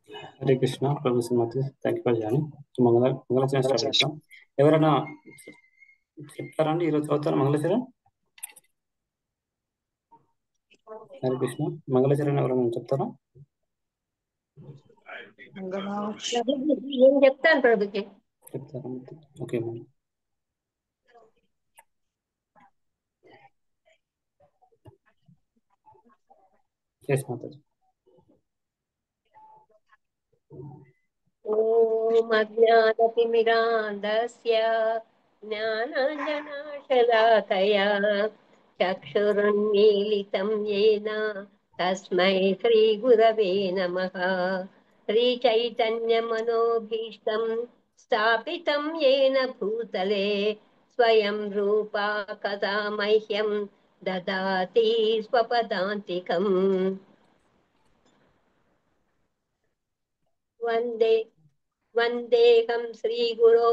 Hare Krishna professor Madhu, thank you for joining. మంగళాచరణ start చేద్దాం. ఎవరైనా చెప్తారా అండి? ఈరోజు చదువుతారా మంగళాచరణ? హరే కృష్ణ, మంగళాచరణ ఎవరైనా చెప్తారా? నేను చెప్తాను ప్రభుజీ. చెప్తారా? Okay madam. ఎస్ మాతాజీ. ఓం అజ్ఞానతిమిరాంధస్య జ్ఞానాంజనాశలాకయా చక్షురున్మీలితం येन తస్మై శ్రీగురవే నమః. శ్రీచైతన్యమనోభీష్టం స్థాపితం येन భూతలే స్వయం రూపా కదా మహ్యం దదాతి స్వపదాంతికం. వందే వందేహం శ్రీగురో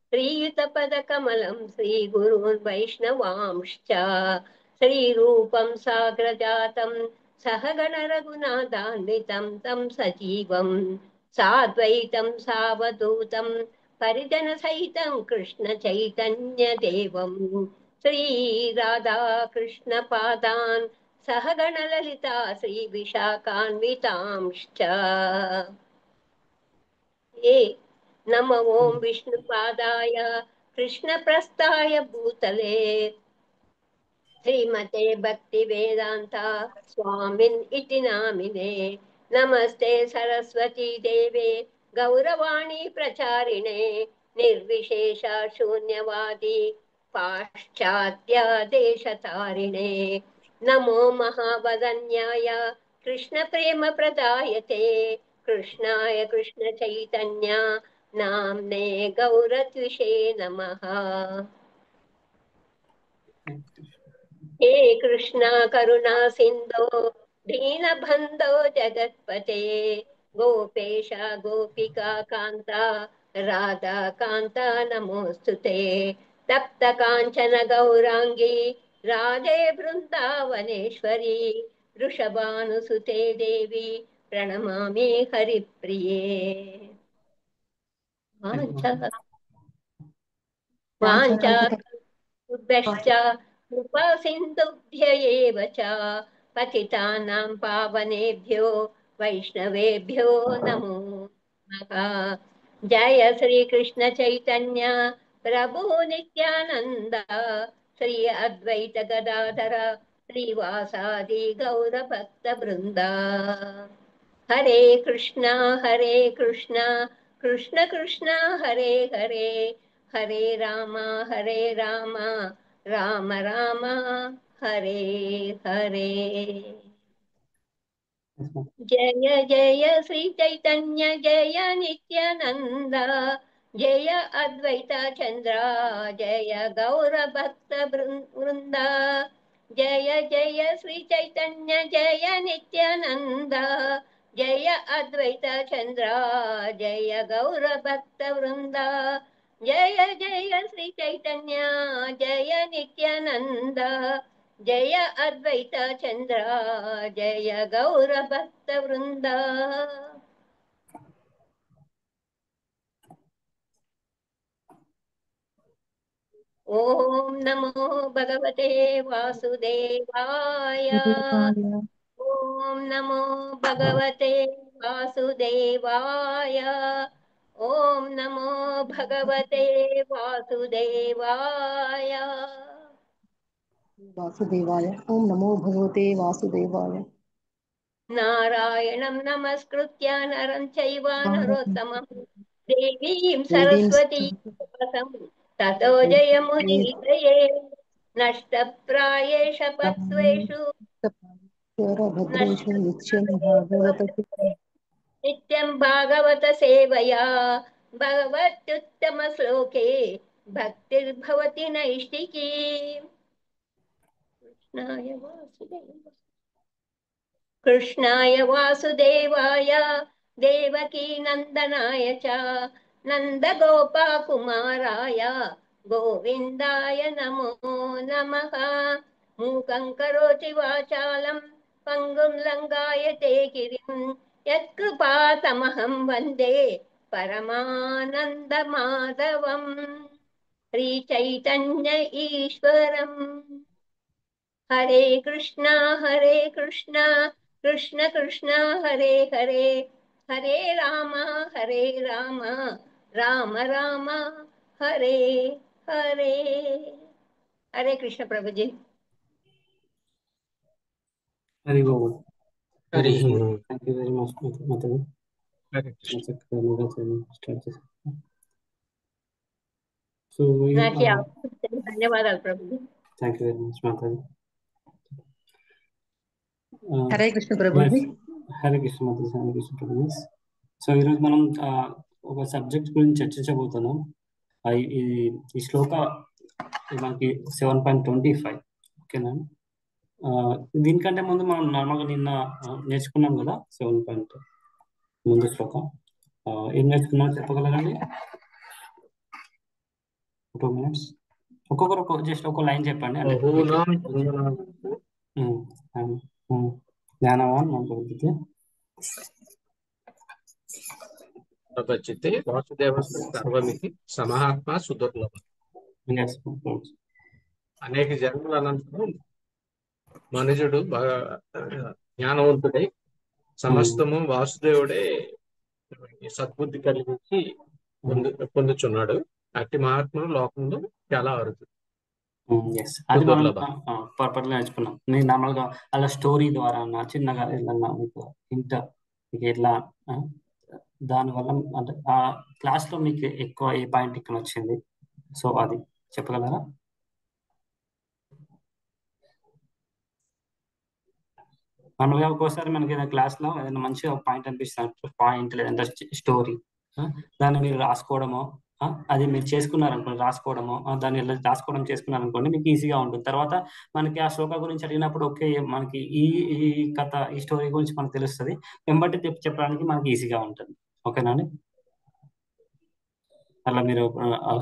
శ్రీయుతపదకమలం శ్రీగురున్ వైష్ణవాంశ్చ శ్రీరూపం సాగ్రజాతం సహగణ రఘునాథాన్వితం తం సజీవం సాద్వైతం సావధూతం పరిజన సహితం కృష్ణ చైతన్య దేవం శ్రీరాధా కృష్ణ పాదాన్ సహగణ లలితా శ్రీ విశాఖాన్వితాంశ్చ. ఏ నమ ఓం విష్ణుపాదాయ కృష్ణప్రస్థాయ భూతలే శ్రీమతే భక్తి వేదాంత స్వామిన్ ఇతి నామినే. నమస్తే సరస్వతీ దేవే గౌరవాణి ప్రచారిణే నిర్విశేష శూన్యవాది పాశ్చాత్య దేశతారిణే. నమో మహావదన్యాయ కృష్ణ ప్రేమ ప్రదాయతే కృష్ణాయ కృష్ణ చైతన్య నామ్నే గౌరత్విషే నమః. हे कृष्णा करुणा सिंधो दीनबंधो जगत्पते गोपेश गोपिका कांता राधा कांता नमोस्तुते. तप्त कांचन गौरांगी राधे वृंदावनेश्वरी वृषभानुसुते देवी प्रणमामि हरिप्रिये. वाञ्छा वाञ्छा भ्यश्च कृपा सिन्धुभ्य एव च पतितानां पावनेभ्यो वैष्णवेभ्यो नमो नमः. जय श्री कृष्ण चैतन्य प्रभु नित्यानंद श्री अद्वैत गदाधर श्रीवासादि गौर भक्त वृंदा. हरे कृष्णा कृष्ण कृष्ण हरे हरे हरे राम राम राम हरे हरे. जय जय श्री चैतन्य जय नित्यानंद जय अद्वैत चंद्र जय गौर भक्त वृंदा. जय जय श्री चैतन्य जय नित्यानंद जय अद्वैत चंद्र जय गौर भक्त वृंदा. जय जय श्री चैतन्य जय नित्यानंद जय अद्वैत चंद्र जय गौर भक्त वृंदा. ओम नमो भगवते वासुदेवाय. ओम नमो भगवते वासुदेवाय. ओम नमो भगवते वासुदेवाय. वासुदेवाय. ओम नमो भगवते वासुदेवाय. नारायणं नमस्कृत्य नरं चैव नरोत्तमं देवीं देवीं सरस्वतीं व्यासं ततो जयमुदीरये. नष्टप्रायेष पत्स्वेषु भद्रेषु नित्यं नष्टप्रायेषु भागवत नित्यं भागवत सेवया भगवत्युत्तमश्लोके भक्तिर्भवति नैष्टिकी. कृष्णाय वासुदेवाय कृष्णाय वासुदेवाय देवकी नंदनाय च नन्दगोपकुमाराय गोविन्दाय नमो नमः. मूकं करोति वाचालं पङ्गुं लङ्घायते गिरिं యత్కృపాతమహం వందే పరమానందమాధవం శ్రీచైతన్య ఈశ్వరం. హరే కృష్ణ కృష్ణ కృష్ణ హరే హరే, హరే రామ రామ రామ హరే హరే. హరే కృష్ణ ప్రభుజీ. హరి ఓం. Hari thank you very much మాతాజీ. హరే కృష్ణ. చక్కగా మీరు స్టార్ట్ చేశారు. సో నాకు ఈ అవకాశం ఇచ్చినందుకు ధన్యవాదాలు ప్రభుజీ. థ్యాంక్ యూ వెరీ మచ్ మాతాజీ. హరే కృష్ణ ప్రభుజీ. హరే కృష్ణ మాతాజీ. హరే కృష్ణ ప్రభుజీ. సో ఈరోజు మనం ఒక సబ్జెక్ట్ గురించి చర్చించబోతున్నాం. ఈ శ్లోక మనకి 7.25. ఓకేనా? దీనికంటే ముందు మనం నార్మల్గా నిన్న నేర్చుకున్నాం కదా 7. ముందు శ్లోకం ఏం నేర్చుకున్నాం చెప్పగలరండి? 2 minutes. ఒక్కొక్కరు జస్ట్ ఒక లైన్ చెప్పండి. అంటే జ్ఞానవాన్ మనకి ప్రపంచితే వాసుదేవస్య సర్వమితి సమహాత్మ సుదుర్లభం. అనేక జన్మల అనంతరం మనుషుడు బాగా జ్ఞానవంతుడై సమస్తము వాసుదేవుడే సద్బుద్ధి కలిగించి పొందుచున్నాడు. అట్టి మహాత్ముడు లోకంలో చాలా అరుదు. అది మనం పర్పస్ నేర్చుకున్నాం. నేను నార్మల్గా అలా స్టోరీ ద్వారా చిన్నగా ఏదన్నా మీకు ఇంట మీకు ఎట్లా దానివల్ల అంటే ఆ క్లాస్ లో మీకు ఎక్కువ ఏ పాయింట్ ఇక్కడ వచ్చింది, సో అది చెప్పగలరా? మనగా ఒక్కోసారి మనకి ఏదైనా క్లాస్ లో ఏదైనా మంచిగా పాయింట్ అనిపిస్తుంది, పాయింట్ లేదంటే స్టోరీ, దాన్ని మీరు రాసుకోవడమో అది మీరు చేసుకున్నారనుకోండి, రాసుకోవడమో దాన్ని రాసుకోవడం చేసుకున్నారనుకోండి మీకు ఈజీగా ఉంటుంది. తర్వాత మనకి ఆ శ్లోక గురించి అడిగినప్పుడు ఓకే మనకి ఈ కథ ఈ స్టోరీ గురించి మనకు తెలుస్తుంది, వెంబటి చెప్పడానికి మనకి ఈజీగా ఉంటుంది. ఓకేనా అండి? అలా మీరు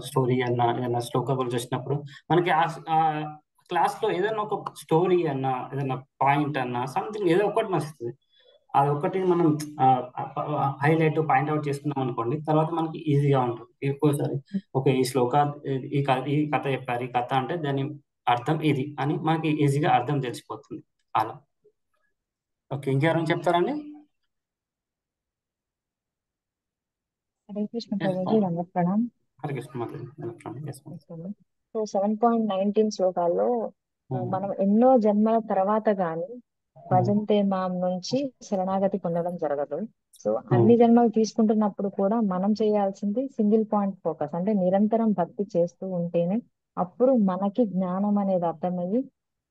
స్టోరీ ఏదన్నా శ్లోక గురించి వచ్చినప్పుడు మనకి ఆ క్లాస్ లో ఏదైనా ఒక స్టోరీ ఏదైనా పాయింట్ సంథింగ్ ఏదో ఒకటి నచ్చుతుంది. అది ఒకటి మనం హైలైట్ పాయింట్అవుట్ చేసుకున్నాం అనుకోండి, తర్వాత మనకి ఈజీగా ఉంటుంది. ఎక్కువసారి ఓకే ఈ శ్లోక ఈ కథ చెప్పారు, ఈ కథ అంటే దాని అర్థం ఇది అని మనకి ఈజీగా అర్థం తెలిసిపోతుంది. అలా ఓకే. ఇంకెవరైనా చెప్తారండి? హరే కృష్ణ ప్రభుజీ, ప్రణామ్. హరే కృష్ణ. సో 7.19 శ్లోకాల్లో మనం ఎన్నో జన్మల తర్వాత గాని భజంతే మాం నుంచి శరణాగతి పొందడం జరగదు. సో అన్ని జన్మలు తీసుకుంటున్నప్పుడు కూడా మనం చేయాల్సింది సింగిల్ పాయింట్ ఫోకస్, అంటే నిరంతరం భక్తి చేస్తూ ఉంటేనే అప్పుడు మనకి జ్ఞానం అనేది అర్థమయ్యి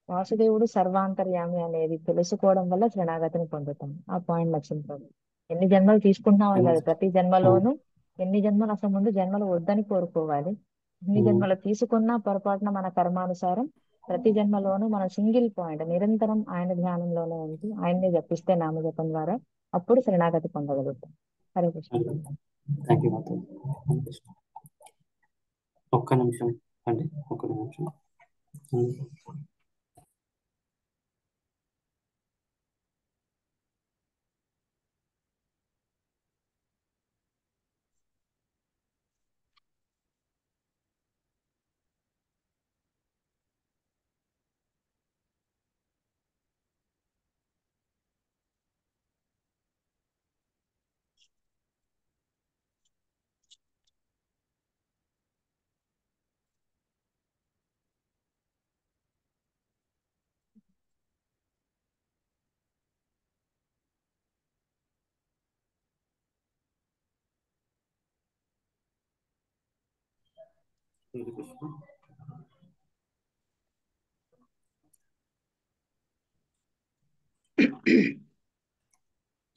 వాసుదేవుడు సర్వాంతర్యామి అనేది తెలుసుకోవడం వల్ల శరణాగతిని పొందుతాం. ఆ పాయింట్ నచ్చింది ప్రభు. ఎన్ని జన్మలు తీసుకుంటున్నామని కాదు, ప్రతి జన్మలోనూ ఎన్ని జన్మలు అసలు ముందు జన్మలు వద్దని కోరుకోవాలి. ఎన్ని జన్మలు తీసుకున్నా పొరపాటున మన కర్మానుసారం ప్రతి జన్మలోనూ మన సింగిల్ పాయింట్ నిరంతరం ఆయన ధ్యానంలోనే ఉంటూ ఆయన్ని జపిస్తే నామజపం ద్వారా అప్పుడు శరణాగతి పొందగలుగుతాం. హరే కృష్ణ. ఒక్క నిమిషం అండి, ఒక్క నిమిషం.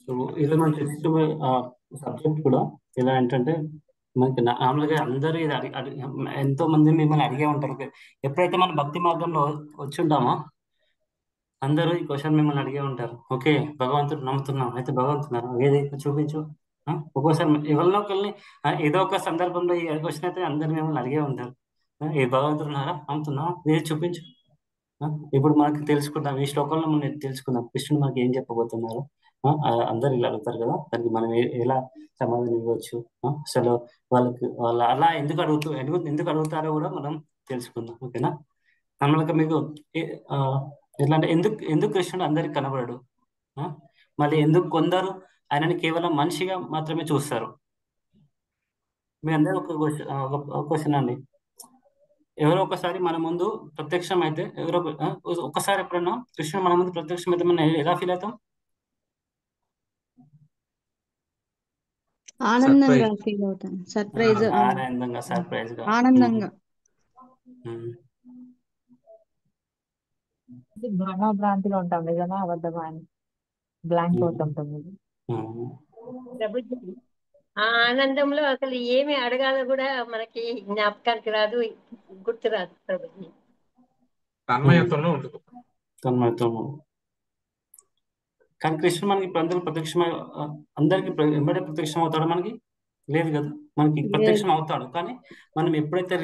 సో ఇది మన సబ్జెక్ట్ కూడా ఎలా ఏంటంటే మనకి మామూలుగా అందరూ ఇది ఎంతో మంది మిమ్మల్ని అడిగే ఉంటారు. ఎప్పుడైతే మన భక్తి మార్గంలో వచ్చి ఉంటామో అందరూ ఈ క్వశ్చన్ మిమ్మల్ని అడిగే ఉంటారు. ఓకే భగవంతుడు నమ్ముతున్నాం, అయితే భగవంతున్నారు ఏది చూపించు. ఒక్కోసారి ఎవరినో ఒకరిని ఏదో ఒక సందర్భంలో ఈ క్వశ్చన్ అయితే అందరు మిమ్మల్ని అడిగే ఉంటారు. ఏ భగవంతుడు ఉన్నారా, నమ్ముతున్నాం, ఏది చూపించు. ఇప్పుడు మనకి తెలుసుకుందాం, ఈ శ్లోకంలో మనం తెలుసుకుందాం కృష్ణుడు మనకి ఏం చెప్పబోతున్నారు. అందరు ఇలా అడుగుతారు కదా, దానికి మనం ఎలా సమాధానం ఇవ్వచ్చు? అసలు వాళ్ళు అలా ఎందుకు అడుగుతారో కూడా మనం తెలుసుకుందాం. ఓకేనా? నార్మల్గా మీకు ఆ, ఎట్లా అంటే ఎందుకు ఎందుకు కృష్ణుడు అందరికి కనబడడు? ఆ? మళ్ళీ ఎందుకు కొందరు ఆయనని కేవలం మనిషిగా మాత్రమే చూస్తారు? మీ అందరూ ఒక క్వశ్చన్ అండి. ఎవరో ఒకసారి మన ముందు ప్రత్యక్షం అయితే ఒక్కసారి ఎప్పుడన్నా కృష్ణుడు మన ముందు ప్రత్యక్షం అయితే మనం ఎలా ఫీల్ అవుతాం? ఆనందంగా ఫీల్ అవుతాను. సర్ప్రైజ్ ఆనందంగా, సర్ప్రైజ్ గా. ఆనందంగా. భ్రమభ్రాంతిలో ఉంటాం, నిజమా అబద్ధమా అని బ్లాంక్ అవుతుంటుంది. ప్రభుజీ, ఆ ఆనందంలో అసలు ఏమి అడగాలో కూడా మనకి జ్ఞాపకానికి రాదు, గుర్తురాదు ప్రభుజీ. తన్మయత్వంలో ఉండిపోతాం. తన్మయత్వం. కానీ కృష్ణుడు మనకి ఇప్పుడు అందరికి వెంబడే ప్రత్యక్షం అవుతాడు మనకి? లేదు కదా. మనకి ప్రత్యక్షం అవుతాడు, కానీ మనం ఎప్పుడైతే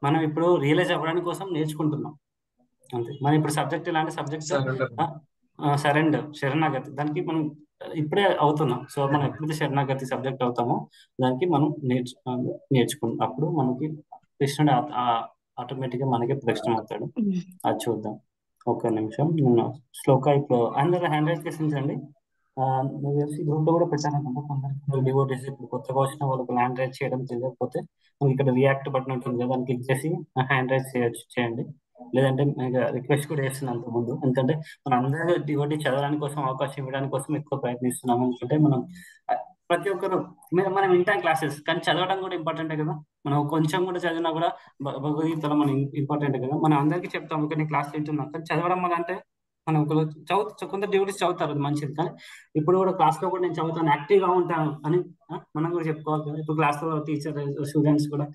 మనం ఇప్పుడు రియలైజ్ అవ్వడానికి కోసం నేర్చుకుంటున్నాం అంతే. మనం ఇప్పుడు సబ్జెక్ట్ ఇలాంటి సబ్జెక్ట్ శరణాగతి, దానికి మనం ఇప్పుడే అవుతున్నాం. సో మనం ఎప్పుడైతే శరణాగతి సబ్జెక్ట్ అవుతామో దానికి మనం నేర్చుకుంటాం. అప్పుడు మనకి కృష్ణుడు ఆటోమేటిక్ గా మనకి ప్రత్యక్షం అవుతాడు. అది చూద్దాం. ఒక నిమిషం, నేను శ్లోక ఇప్పుడు అందరూ హ్యాండ్ రైజ్ చేసించండి. నాకు తెలిసి గ్రూప్ లో కూడా పెట్టాను కొందరు డివోటీస్. ఇప్పుడు కొత్తగా వచ్చిన వాళ్ళకి హ్యాండ్ రైజ్ చేయడం తెలియకపోతే మనకి ఇక్కడ రియాక్ట్ బటన్ ఉంటుంది కదా, దాన్ని క్లిక్ చేసి హ్యాండ్ రైజ్ చేయండి. లేదంటే రిక్వెస్ట్ కూడా చేస్తున్నాను అంత ముందు, ఎందుకంటే మనం అందరూ డివోటీ చదవడానికి కోసం, అవకాశం ఇవ్వడానికి కోసం ఎక్కువ ప్రయత్నిస్తున్నాము. ఎందుకంటే మనం ప్రతి ఒక్కరు మనం వింటాం క్లాసెస్, కానీ చదవడం కూడా ఇంపార్టెంటే కదా. మనం కొంచెం కూడా చదివినా కూడా భగవద్గీతలో మనం ఇంపార్టెంట్ కదా. మనం అందరికీ చెప్తాం కానీ క్లాస్ వింటున్నాం, కానీ చదవడం వల్ల అంటే మనం ఒకరు కొందరు డివోటీస్ చదువుతారు, అది మంచిది. కానీ ఇప్పుడు కూడా క్లాస్ లో కూడా నేను చదువుతాను, యాక్టివ్ గా ఉంటాను అని మనం కూడా చెప్పుకోవాలి కదా. ఇప్పుడు క్లాస్ లో స్టూడెంట్స్ కూడా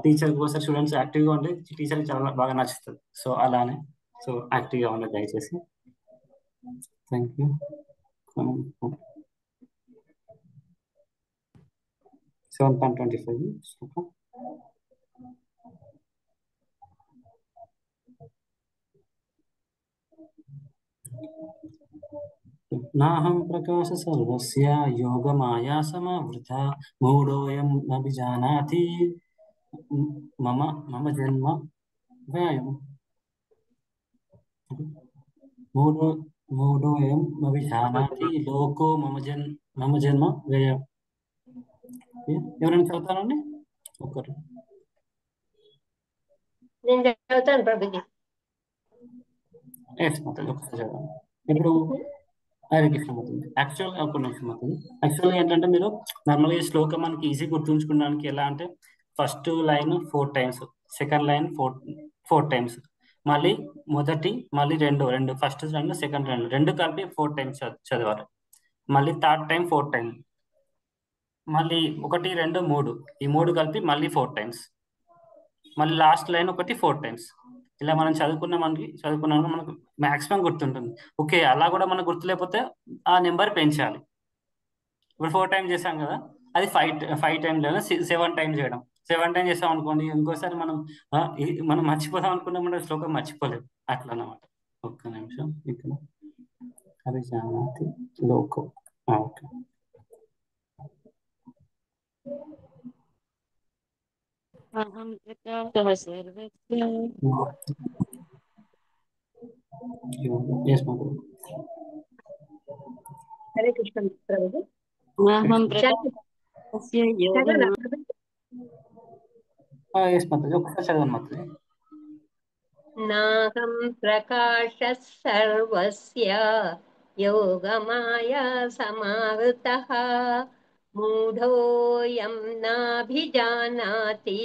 టీచర్ కోసం స్టూడెంట్స్ యాక్టివ్ గా ఉంటే టీచర్కి చాలా బాగా నచ్చుతుంది. సో అలానే యాక్టివ్ గా ఉండండి దయచేసి. Thank you. 7.25 నాహం ప్రకాశ సర్వస్య యోగమాయా సమావృత మూఢోయం నభిజానాతి మమ మమ జన్మ వ్యయం. మూఢోయం నభిజానాతి లోకో మమ జన్మ వ్యయం. ఎవరైనా చదువుతారండి? ఒకరు. నేను చదువుతాను ప్రభుజీ. ఒకసారి చదవండి. ఇప్పుడు హరే కృష్ణ అవుతుంది. యాక్చువల్గా ఒక నిమిషం అవుతుంది. యాక్చువల్గా ఏంటంటే మీరు నార్మల్గా ఈ శ్లోకం మనకి ఈజీ గుర్తుంచుకోవడానికి ఎలా అంటే first line 4 times, second line 4 times, మళ్ళీ మళ్ళీ రెండు ఫస్ట్ రెండు సెకండ్ రెండు కలిపి 4 times చదవాలి. మళ్ళీ థర్డ్ టైం 4 times, మళ్ళీ 1 2 3 ఈ 3 కలిపి మళ్ళీ 4 times, మళ్ళీ లాస్ట్ లైన్ 4 times. ఇలా మనం చదువుకున్నాం మనకు మాక్సిమం గుర్తుంటుంది. ఓకే, అలా కూడా మనకు గుర్తులేకపోతే ఆ నెంబర్ పెంచాలి. ఇప్పుడు 4 times చేసాం కదా, అది 5 times లేదా 7 times చేయడం. 7 times చేసాం అనుకోండి, ఇంకోసారి మనం మర్చిపోదాం అనుకున్నాం, శ్లోకం మర్చిపోలేదు. అట్లా అన్నమాట. ఒక్క నిమిషం. ఇక్కడ హరిజానాతి లోకో. ఓకే. హరే కృష్ణ ప్రభుజీ. ఒకసారి చదవండి మాత్రం. నాహం ప్రకాశ సర్వస్య యోగమాయా సమావృతః మూఢోయం నాభిజానాతి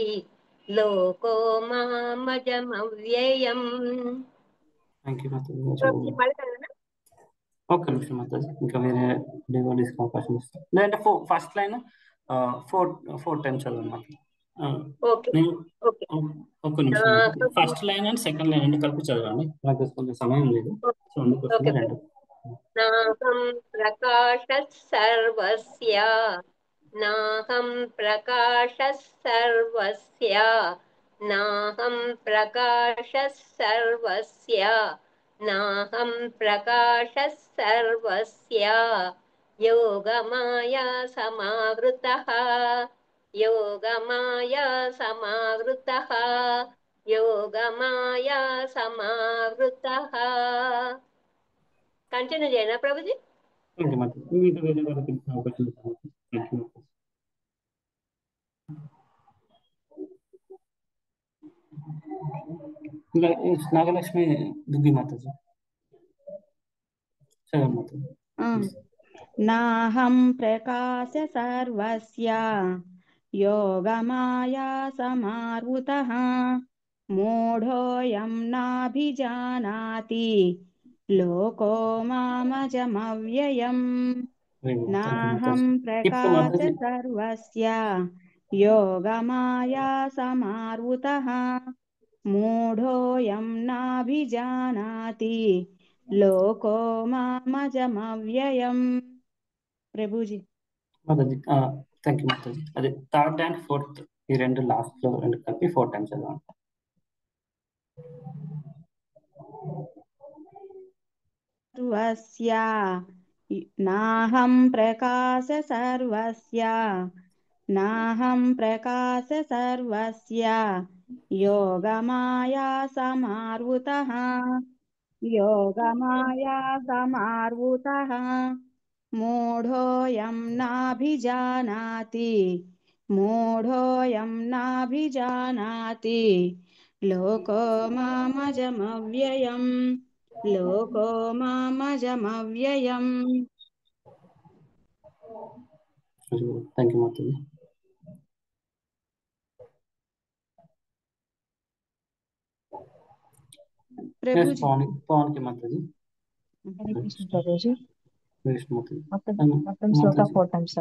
లోకో మామజమవ్యయం. థ్యాంక్ యూ మాతాజీ. ఒక్క నిమిషం మాతాజీ, ఇంకా వేరే డివోటీస్కి అవకాశం ఇస్తాను. లేదంటే ఫస్ట్ లైన్ 4 times చదవండి మాకు. ఒక్క నిమిషం. First line and second line రెండు కలిపి చదవండి, నాకు కొంచెం సమయం లేదు. సో అందుకోసమే రెండు. నాహం ప్రకాశ సర్వస్య, నాహం ప్రకాశ సర్వస్య, నాహం ప్రకాశ సర్వస్య, नाहं प्रकाशः सर्वस्य योगमाया समावृतः योगमाया समावृतः योगमाया समावृतः కంటిన్యూ చేయనా ప్రభుజీ? ఓకే మాతాజీ, మీకు వేరే వాళ్ళకి అవకాశం ఇస్తాను. థ్యాంక్ యూ మాతాజీ. ఇంకా నాగలక్ష్మి దుగ్గి మాతాజీ చదవండి మాతాజీ. నాహం ప్రకాశ సర్వస్య యోగమాయా సమావృతః మూఢోయం నాభిజానాతి లోకో మామజమవ్యయం. వెరీ గుడ్, థ్యాంక్ యూ నాహం మాతాజీ. ఇప్పుడు ప్రకాశ మాతాజీ సర్వస్య యోగమాయా సమావృతః మూఢోయం నాభిజానాతి లోకో మామజమవ్యయం. ప్రభుజీ. Mataji thank you Mataji. అదే థర్డ్ అండ్ ఫోర్త్ ఈ రెండు లాస్ట్ లో రెండు కలిపి 4 టైమ్స్ చదవండి. సర్వస్య నాహం ప్రకాశ సర్వస్య నాహం ప్రకాశ సర్వస్య యోగమాయా సమావృతః యోగమాయా సమావృతః మూఢోయం నాభిజానాతి మూఢోయం నాభిజానాతి లోకో మామజమవ్యయం లోకో మామజమవ్యయం. థ్యాంక్ యూ మాతాజీ. ప్రభుజీ. పవన్కి మాతాజీ. హరే కృష్ణ ప్రభుజీ. కృష్ణ మాతాజీ. మొత్తం శ్లోక 4 టైమ్స్.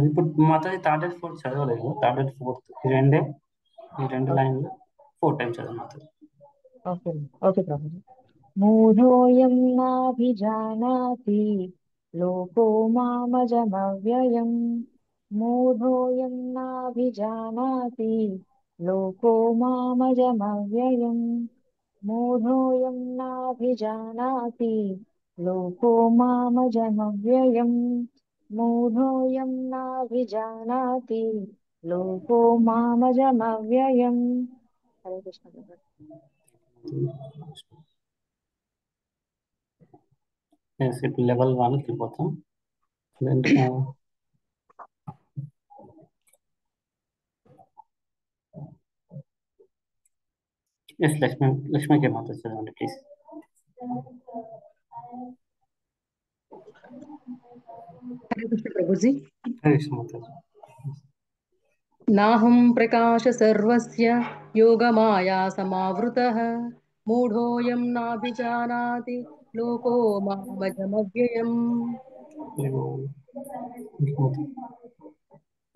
ఇప్పుడు మాతాజీ థర్డ్ అండ్ ఫోర్త్ చదవలేదు. థర్డ్ అండ్ ఫోర్త్ ఈ రెండు లైన్లు 4 టైమ్స్ చదవాలి మాతాజీ. ఓకే ఓకే ప్రభుజీ. మూఢోయం నాభిజానాతి లోకో మామజమవ్యయం మూఢోయం నాభిజానాతి లోకో మామజమవ్యయం మూఢోయం నాభిజానాతి లోకో మామజమవ్యయం మూఢోయం నాభిజానాతి లోకో మామజమవ్యయం. హరే కృష్ణ ప్రభుజీ. ఇప్పుడు లెవెల్ 1కి వెళ్ళిపోతాం. ఎస్ లక్ష్మికి మాతాజీ చదవండి ప్లీజ్. హరే కృష్ణ ప్రభుజీ. కృష్ణ మాతాజీ. నాహం ప్రకాశ సర్వస్య యోగమాయా సమావృతః మూఢోయం నాభిజానాతి లోకో మామజమవ్యయం.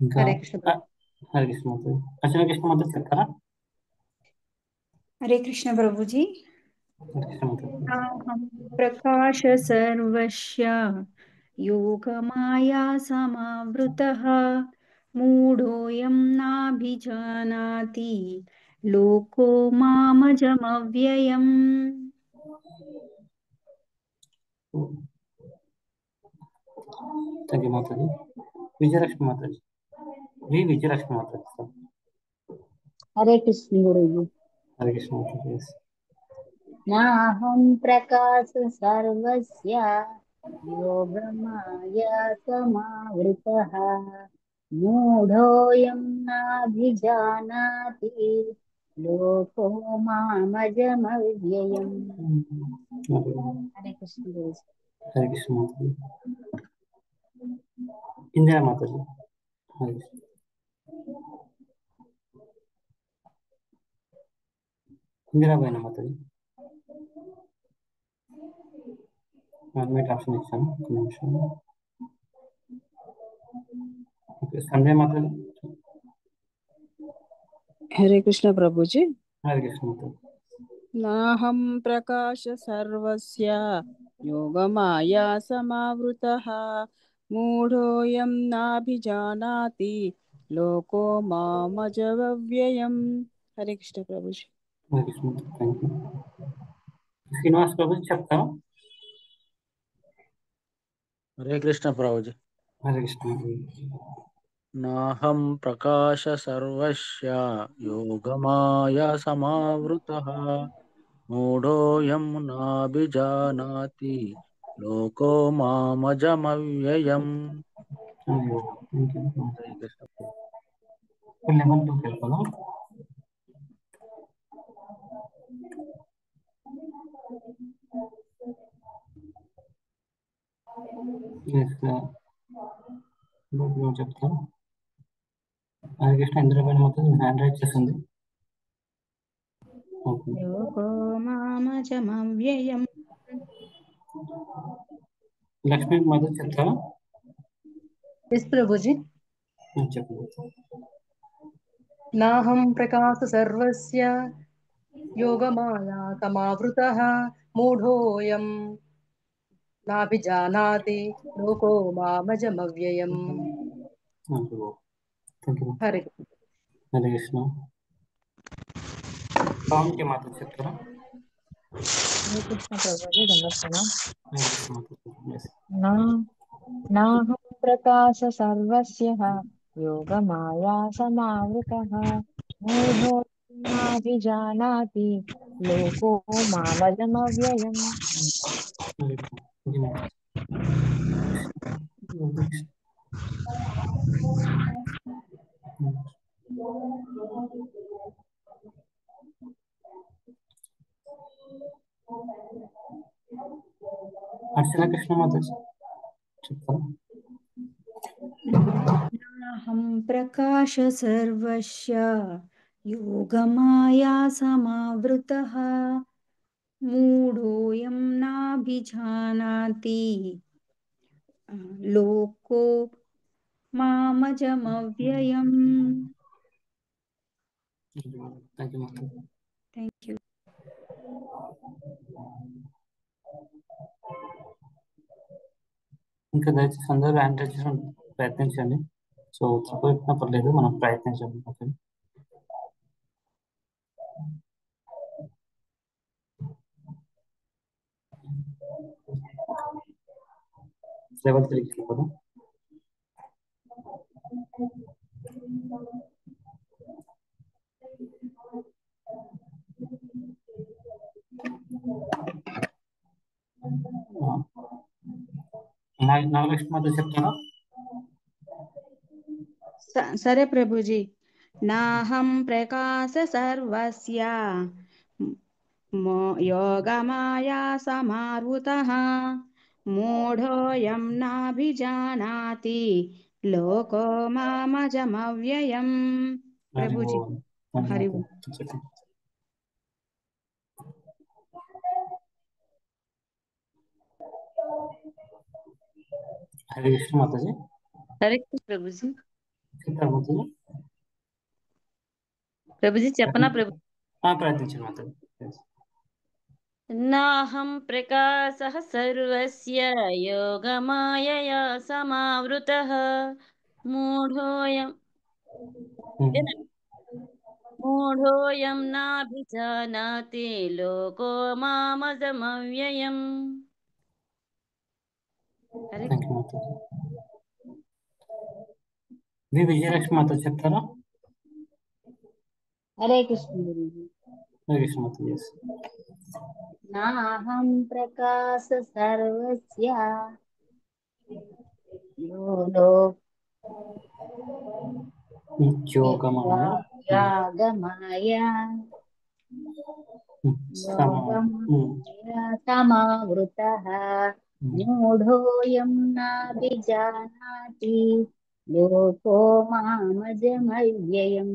ఇంకా హరే కృష్ణ హరే కృష్ణ మాతాజీ. అర్చన కృష్ణ మాతాజీ చెప్తారా? హరే కృష్ణ ప్రభుజీ. నాహం ప్రకాశ సర్వస్య యోగమాయా సమావృతః మూఢోయం నాభిజానాతి లోకో మామజమవ్యయం. థ్యాంక్ యూ మాతాజీ. విజయలక్ష్మి మాతాజీ. విజయలక్ష్మి మాతాజీ సార్. హరే కృష్ణ గురుజీ. హరే కృష్ణ మాతాజీ. నాహం ప్రకాశ సర్వస్య యోగమాయా సమావృతః మూఢోయం నాభిజానాతి లోకో మామజమవ్యయం. హరే కృష్ణ గురుజీ. హరే కృష్ణ మాతాజీ. ఇందిరా మాతాజీ. హరే కృష్ణ. ఇందిరా పోయిన మాతాజీ. అడ్మిట్ ఆప్షన్ ఇచ్చాను, ఒక నిమిషం. ఓకే, సంజయ్ మాతాజీ. హరే కృష్ణ ప్రభుజీ. హరే కృష్ణ మాతాజీ. నాహం ప్రకాశ సర్వస్య యోగమాయా సమావృతః మూఢోయం నాభిజానాతి లోకో మామజమవ్యయం. హరే కృష్ణ ప్రభుజీ. హరే కృష్ణ మాతాజీ. Thank you. శ్రీనివాస్ ప్రభు చెప్తారా? హరే కృష్ణ ప్రభుజీ. హరే కృష్ణ. నాహం ప్రకాశ సర్వస్య యోగమాయా సమావృతః మూఢోయం నాభిజానాతి లోకో మామజమవ్యయం. హరే కృష్ణ. లెవెల్ 2 వెళ్ళిపోదాం. చెప్తాను. హరే కృష్ణ. ఇంద్రపైన మొత్తం హ్యాండ్ రైట్ చేస్తుంది. లోకో మామజమవ్యయం. లక్ష్మీ మధు చెప్తారా? ఎస్ ప్రభుజీ. చెప్పండి. నాహం ప్రకాశ సర్వస్య యోగమాయా సమావృతః మూఢోయం నాభిజానాతి లోకో మామజమవ్యయం. హరే హరే కృష్ణ. పవన్కి మాత్రం చెప్తారా? హరే కృష్ణ ప్రభుజీ దండోత్సవం. హరే కృష్ణ మాత్రం. నాహం ప్రకాశ సర్వస్య యోగమాయా సమావృతః మూఢో నాభిజానాతి లోకో మామజమవ్యయం. అర్చన కృష్ణ మాత చెప్తారా? నాహం ప్రకాశ సర్వస్య యోగమాయా సమావృతః మూఢోయం నాభిజానాతి లోకో మామజమవ్యయం. Thank you. ఇంకా దయచేసి అందరూ హ్యాండ్ రైట్ చేయడం ప్రయత్నించండి. సో చెప్పినా పర్లేదు, మనం ప్రయత్నించండి. ఓకే. లెవెల్ 3 వెళ్ళిపోదాం. నాగలక్ష్మి మాత చెప్తారా? సరే ప్రభుజీ. నాహం ప్రకాశ సర్వస్య యోగమాయా సమావృతః మూఢోయం నాభిజానాతి లోకో మామజమవ్యయం. ప్రభుజీ హరి ఓం. హరే కృష్ణ మాతాజీ. హరే కృష్ణ ప్రభుజీ. చెప్తారా మాతాజీ? ప్రభుజీ చెప్పనా ప్రభు? ప్రయత్నించండి మాతాజీ. నాహం ప్రకాశః సర్వస్య యోగమాయయా సమావృతః మూఢోయం నాభిజానాతి లోకో మామజమవ్యయం. హరే విజయలక్ష్మి మాత చెప్తారా? హరే కృష్ణ గురుజీ. హరే కృష్ణ మాతాజీ. నాహం ప్రకాశ సర్వస్య యోగమాయా సమావృతః మూఢోయం నాభిజానాతి లోకో మామజమవ్యయం.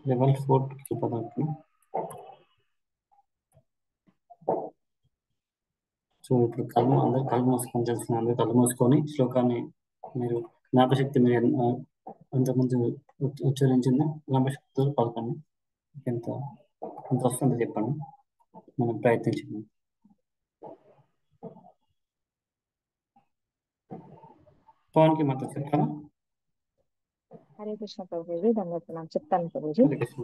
లెవెల్ 4 వెళ్ళిపోదాం. సో ఇప్పుడు అందరు కళ్ళు మూసుకొని తెలుస్తుంది. అందరు కళ్ళు మూసుకొని శ్లోకాన్ని మీరు జ్ఞాపశక్తి మీరు అంతకుముందు ఉచ్చరించింది జ్ఞాపశక్తితో పలకండి. ఎంత వస్తుందో చెప్పండి, మనం ప్రయత్నించండి. పవన్కి మాత్రం చెప్తారా? హరే కృష్ణ ప్రభుజీ దండోత్సవం. చెప్తాను ప్రభుజీ. హరే కృష్ణ.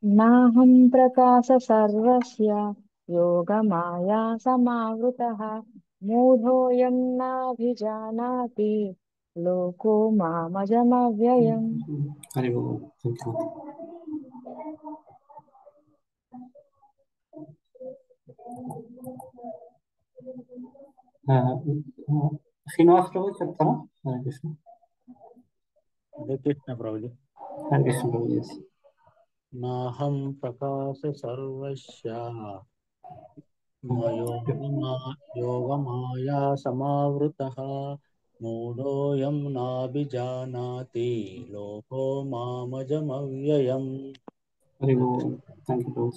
నాహం ప్రకాశ సర్వస్య యోగమాయా సమావృతః మూఢోయం నాభిజానాతి లోకో మామజమవ్యయం. హరి ఓం. శ్రీనివాస్ ప్రభు చెప్తారా? హరే కృష్ణ. హరే కృష్ణ ప్రభుజీ. హరే కృష్ణ ప్రభు. నాహం ప్రకాశ సర్వస్య యోగమాయా సమావృతః మూఢోయం నాభిజానాతి లోకో మామజమవ్యయం. హరి ఓం. థ్యాంక్ యూ ప్రభు.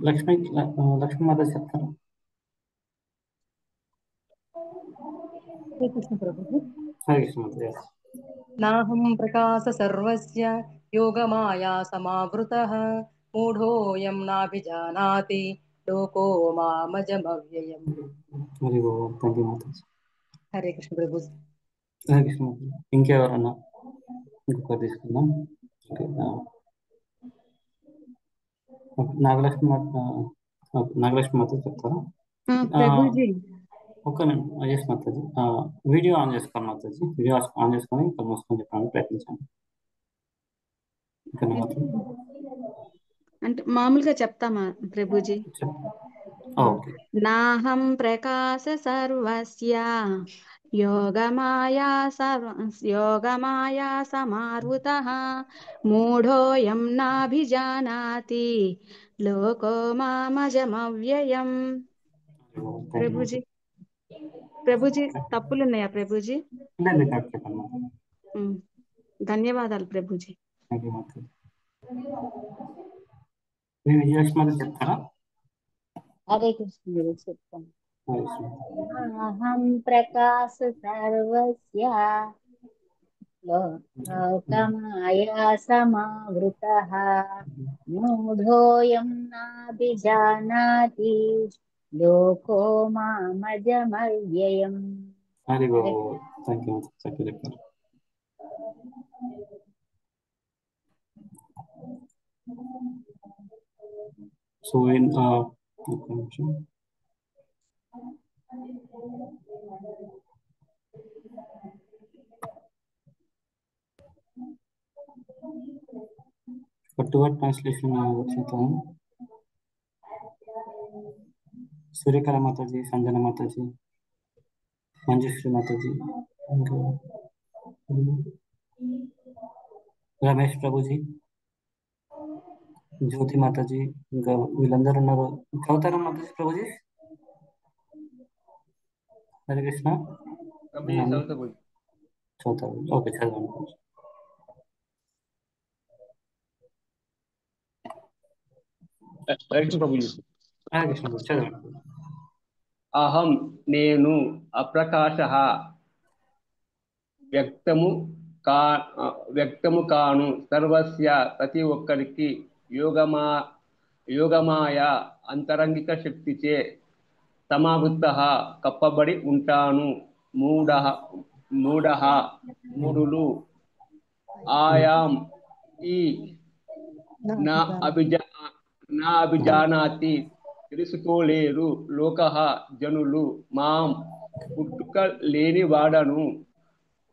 లక్ష్మీ మాత చెప్తారా? హరే కృష్ణ ప్రభుజీ. హరే కృష్ణ మాత. నాహం ప్రకాశ సర్వస్య యోగమాయా సమావృతః మూఢోయం నాభిజానాతి లోకో మామజమవ్యయం. హరి ఓం. థ్యాంక్ యూ మాత. హరే కృష్ణ ప్రభుజీ. హరే కృష్ణ మాత. ఇంకెవరన్నా ఇంకొకరు తీసుకుందాం. నాగలక్ష్మి మాత చెప్తారా? ప్రభుజీ ఒక్క ఎస్ మాతాజీ. వీడియో ఆన్ చేసుకోండి మాతాజీ. వీడియో ఆన్ చేసుకొని ఇంకా మూసుకొని చెప్పడానికి ప్రయత్నించండి. అంటే మామూలుగా చెప్తామా ప్రభుజీ? నాహం ప్రకాశ సర్వస్య యోగమాయా సమావృతః మూఢోయం నాభిజానాతి లోకో మామజమవ్యయం. ప్రభుజీ తప్పులున్నాయా ప్రభుజీ? ధన్యవాదాలు ప్రభుజీ. చెప్తారా? హరే కృష్ణ చెప్తాను. అహం ప్రకాశ సర్వస్య లోకమాయా సమావృతః మూఢోయం నాభిజానాతి లోకో మామజమవ్యయం. హరి ఓం. Thank you. చక్కగా చెప్పారు. సో ఒక నిమిషం. టువర్డ్ ట్రాన్స్లేషన్ చూద్దాం. సూర్యకళ మాతాజీ, సంజన మాతాజీ, మంజుశ్రీ మాతాజీ, ఇంకా రమేష్ ప్రభుజీ, జ్యోతి మాతాజీ, ఇంకా వీళ్ళందరూ ఉన్నారు. చదువుతారా మాతాజీ ప్రభుజీ? హరే కృష్ణ. చదువుతారు. ఓకే, చదవండి. అహం నేను అప్రకాశః వ్యక్తము కాను సర్వస్య ప్రతి ఒక్కరికి యోగమాయ అంతరంగిక శక్తిచే సమావృతః కప్పబడి ఉంటాను. మూఢులు ఆయాం ఈ నా అభిజానాతి తెలుసుకోలేరు లోకః జనులు మాం పుట్టుక లేని వాడను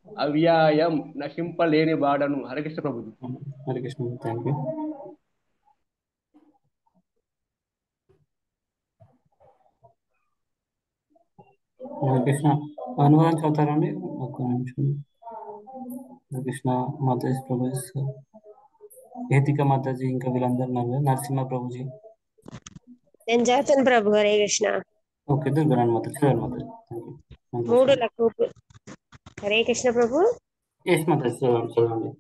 అవ్యాయం నశింపలేని వాడను. హరే కృష్ణ ప్రభుజీ. హరే కృష్ణ. Thank you. హరే కృష్ణ. అనువాదం చదువుతారండి? ఒక్క నిమిషం. హరే కృష్ణ. మాతాజీ ప్రభుజీ, ఏతిక మాతాజీ, ఇంకా వీళ్ళందరూ ఉన్నారు. నరసింహ ప్రభుజీ. నేను చదువుతాను ప్రభు. హరే కృష్ణ. ఓకే, దుర్గారాణి మాతాజీ చదవండి మాతాజీ. మూఢులకు హరే కృష్ణ ప్రభు. ఎస్ మాతాజీ చదవండి.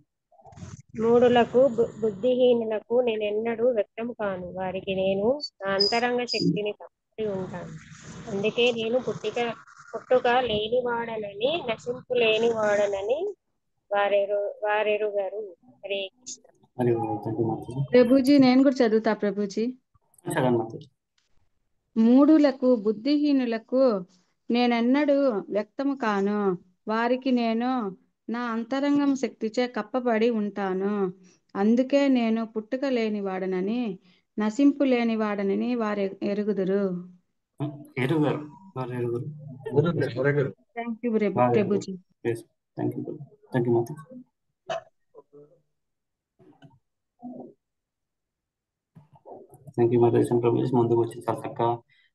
మూఢులకు బుద్ధిహీనులకు నేనెన్నడూ వ్యక్తం కాను. వారికి నేను నా అంతరంగ శక్తిని కప్పి ఉంటాను. అందుకే నేను పుట్టుక లేనివాడనని నశింపు లేనివాడనని వారెరుగరు. హరే కృష్ణ. ప్రభుజీ నేను కూడా చదువుతా ప్రభుజీ. మూఢులకు బుద్ధిహీనులకు నేనెన్నడూ వ్యక్తము కాను. వారికి నేను నా అంతరంగం శక్తిచే కప్పబడి ఉంటాను. అందుకే నేను పుట్టుక లేని వాడనని నశింపు లేని వాడనని వారు ఎరుగుదురు. ఎరుగరు వారు ఎరుగురు. థ్యాంక్ యూ వారు ఎరుగురు. Prabhuji. Yes. Thank you. Thank you, Mata. Thank you meditation Prabhuji. ముందుకు వచ్చి చాలా చక్కగా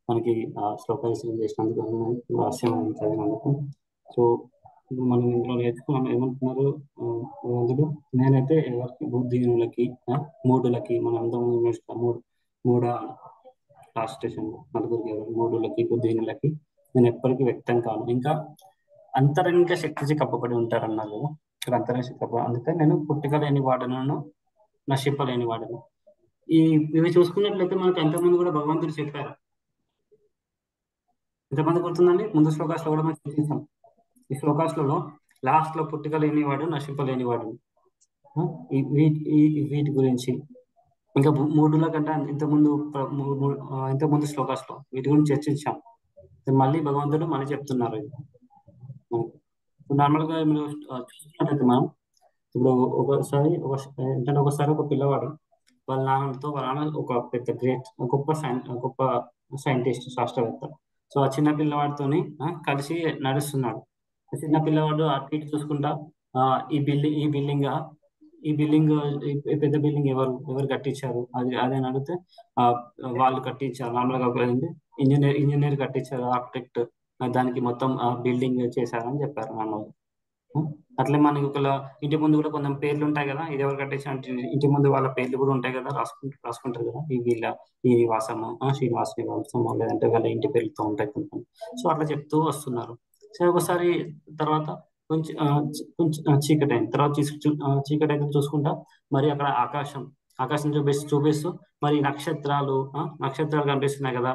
మనకి శ్లోకాలు చేసినందుకు, భాష్యం చదివినందుకు. సో మనం ఇందులో నేర్చుకున్నాం ఏమంటున్నారు భగవంతుడు, నేనైతే ఎవరికి బుద్ధిహీనులకి మూఢులకి, మనం అందరం మూఢ లాస్ట్ స్టేషన్ నలుగురికి ఎవరు మూఢులకి బుద్ధిహీనులకి నేను ఎప్పటికీ వ్యక్తం కాను, ఇంకా అంతరంగ శక్తికి కప్పబడి ఉంటారన్నారు కదా. ఇక్కడ అంతరంగ శక్తి కప్ప, అందుకని నేను పుట్టుక లేని వాడను, నశింపలేని వాడను. ఇవి చూసుకున్నట్లయితే మనకు ఎంతమంది కూడా భగవంతుడు చెప్పారు. ఎంతమంది గుర్తుందండి? ముందు శ్లోకాస్లో కూడా మనం చూపించాం. ఈ శ్లోకాస్లలో లాస్ట్ లో పుట్టుక లేనివాడు, నశింపలేనివాడు, వీటి గురించి, ఇంకా మూడుల కంటే ఇంతకుముందు శ్లోకాస్లో వీటి గురించి చర్చించాం. మళ్ళీ భగవంతుడు మళ్ళీ చెప్తున్నారు. నార్మల్ గా మీరు చూసుకున్నట్లయితే మనం ఇప్పుడు ఒకసారి ఒక పిల్లవాడు వాళ్ళ నాన్న ఒక పెద్ద గొప్ప సైంటిస్ట్, శాస్త్రవేత్త. సో ఆ చిన్న పిల్లవాడితోని కలిసి నడుస్తున్నాడు. చిన్న పిల్లవాడు అటు ఇటు చూసుకుంటా ఈ పెద్ద బిల్డింగ్ ఎవరు కట్టించారు అది అని అడిగితే వాళ్ళు కట్టించారు. నార్మల్గా ఇంజనీర్ కట్టించారు, ఆర్కిటెక్ట్ దానికి మొత్తం బిల్డింగ్ చేశారని చెప్పారు నార్మల్గా. అట్లే మనకి ఒక ఇంటి ముందు కూడా కొంచెం పేర్లు ఉంటాయి కదా, ఇది ఎవరు కట్టించారు ఇంటి ముందు వాళ్ళ పేర్లు కూడా ఉంటాయి కదా, రాసుకుంటారు కదా, ఈ నివాసము శ్రీనివాస నివాసము, లేదంటే వాళ్ళ ఇంటి పేర్లతో ఉంటాయి కొంచెం. సో అట్లా చెప్తూ వస్తున్నారు. సో ఒకసారి తర్వాత కొంచెం చీకటి అయిన తర్వాత చీకటి అయితే చూసుకుంటా మరి అక్కడ ఆకాశం చూపిస్తూ మరి నక్షత్రాలు కనిపిస్తున్నాయి కదా,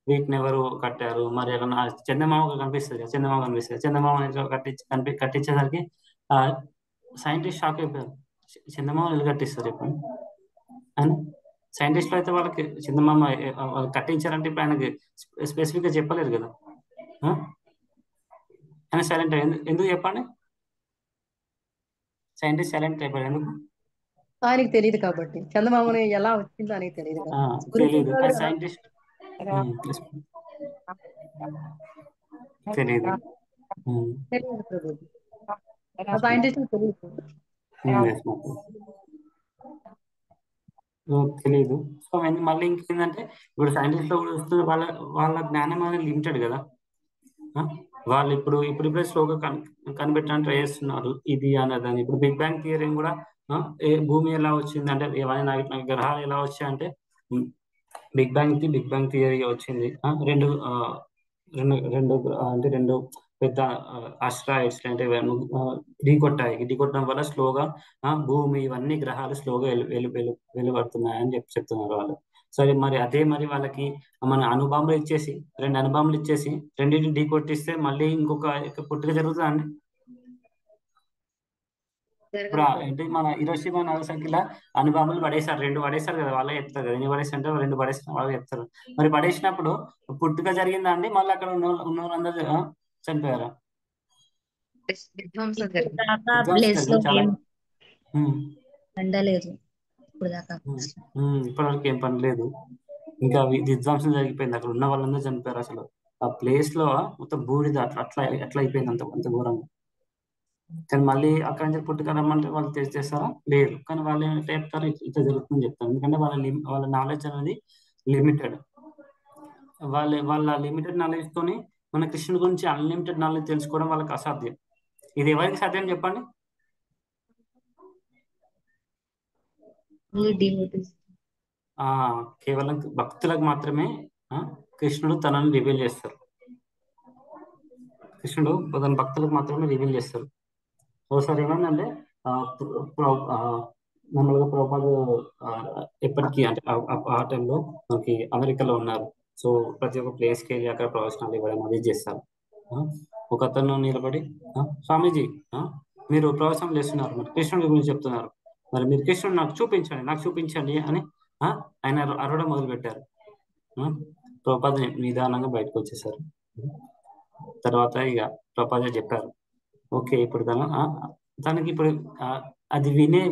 వీటిని ఎవరు కట్టారు, మరి అక్కడ చందమామ కనిపిస్తుంది. చందమామ కట్టించేసరికి సైంటిస్ట్ షాక్ అయిపోయారు. చందమామ ఎందుకు కట్టిస్తారు ఇప్పుడు అని. సైంటిస్టులు అయితే వాళ్ళకి చందమామ వాళ్ళు కట్టించారంటే ఇప్పుడు ఆయనకి స్పెసిఫిక్ గా చెప్పలేరు కదా. ఆయన సైలెంట్ ఎందుకు చెప్పండి? సైంటిస్ట్ సైలెంట్ అయిపోయారు ఎందుకు? ఆయనకి తెలియదు కాబట్టి. చందమామని ఎలా వచ్చిందో ఆయనకి తెలియదు. తెలియదు. సైంటిస్ట్ తెలియదు. సైంటిస్ట్ తెలియదు. తెలియదు. సో మళ్ళీ ఇంకేంటంటే ఇప్పుడు సైంటిస్ట్ లో కూడా వాళ్ళ జ్ఞానం అనేది లిమిటెడ్ కదా. వాళ్ళు ఇప్పుడే స్లోగా కనిపెట్టడానికి ట్రై చేస్తున్నారు ఇది అన్నదాన్ని. ఇప్పుడు బిగ్ బ్యాంగ్ థియరీ కూడా భూమి ఎలా వచ్చింది అంటే ఏమైనా గ్రహాలు ఎలా వచ్చాయంటే బిగ్ బ్యాంగ్ థియరీ వచ్చింది. రెండు పెద్ద ఆస్ట్రాయిడ్స్ అంటే ఢీకొట్టడం వల్ల స్లోగా భూమి ఇవన్నీ గ్రహాలు స్లోగా వెలువడుతున్నాయని చెప్తున్నారు వాళ్ళు. సరే మరి మరి వాళ్ళకి మన రెండు అణుబాంబులు ఇచ్చేసి రెండింటిని ఢీకొట్టిస్తే మళ్ళీ ఇంకొక పుట్టుక జరుగుతుందా అండి? ఇప్పుడు అంటే మన హిరోషిమా నాగసాకిలా అణుబాంబులు పడేశారు, 2 పడేశారు కదా, వాళ్ళే చెప్తారు కదా, ఎన్ని పడేసారంటే 2 పడేసిన వాళ్ళే చెప్తారు. మరి పడేసినప్పుడు పుట్టుక జరిగిందా అండి? మళ్ళీ అక్కడ ఉన్నవాళ్ళందరూ చనిపోయారా? ఇప్పటివరకు ఏం పని లేదు, ఇంకా విధ్వంసం జరిగిపోయింది. అక్కడ ఉన్న వాళ్ళందరూ చనిపోయారు. అసలు ఆ ప్లేస్ లో మొత్తం బూడిద అట్లా అయిపోయింది, అంత ఘోరంగా. కానీ మళ్ళీ అక్కడి నుంచి పుట్టుకరమ్మంటే వాళ్ళు చేస్తారా? లేదు. కానీ వాళ్ళు ఏమైతే చెప్తారు ఇట్లా జరుగుతుందని చెప్తారు. ఎందుకంటే వాళ్ళ నాలెడ్జ్ అనేది లిమిటెడ్. వాళ్ళ లిమిటెడ్ నాలెడ్జ్ తోని మన కృష్ణుడి గురించి అన్లిమిటెడ్ నాలెడ్జ్ తెలుసుకోవడం వాళ్ళకి అసాధ్యం. ఇది ఎవరికి సాధ్యం చెప్పండి? కేవలం భక్తులకు మాత్రమే కృష్ణుడు తనని రివీల్ చేస్తారు. కృష్ణుడు తన భక్తులకు మాత్రమే రివీల్ చేస్తారు. ఒకసారి ఏమైందంటే మామూలుగా ప్రభుపాద ఎప్పటికీ అంటే ఆ టైంలో మనకి అమెరికాలో ఉన్నారు. సో ప్రతి ఒక్క ప్లేస్కి వెళ్ళి అక్కడ ప్రవచనాలు ఇవ్వడం అది చేస్తారు. ఒక అతను నిలబడి స్వామీజీ మీరు ప్రవచనం చేస్తున్నారు, మరి కృష్ణుడి గురించి చెప్తున్నారు, మరి మీరు కృష్ణుడు నాకు చూపించండి అని ఆయన అరవడం మొదలు పెట్టారు. ప్రభుపాద నిదానంగా బయటకు వచ్చేసారు. తర్వాత ఇక ప్రపోజల్ చెప్పారు. ఓకే, ఇప్పుడు తనకి ఇప్పుడు అది వినే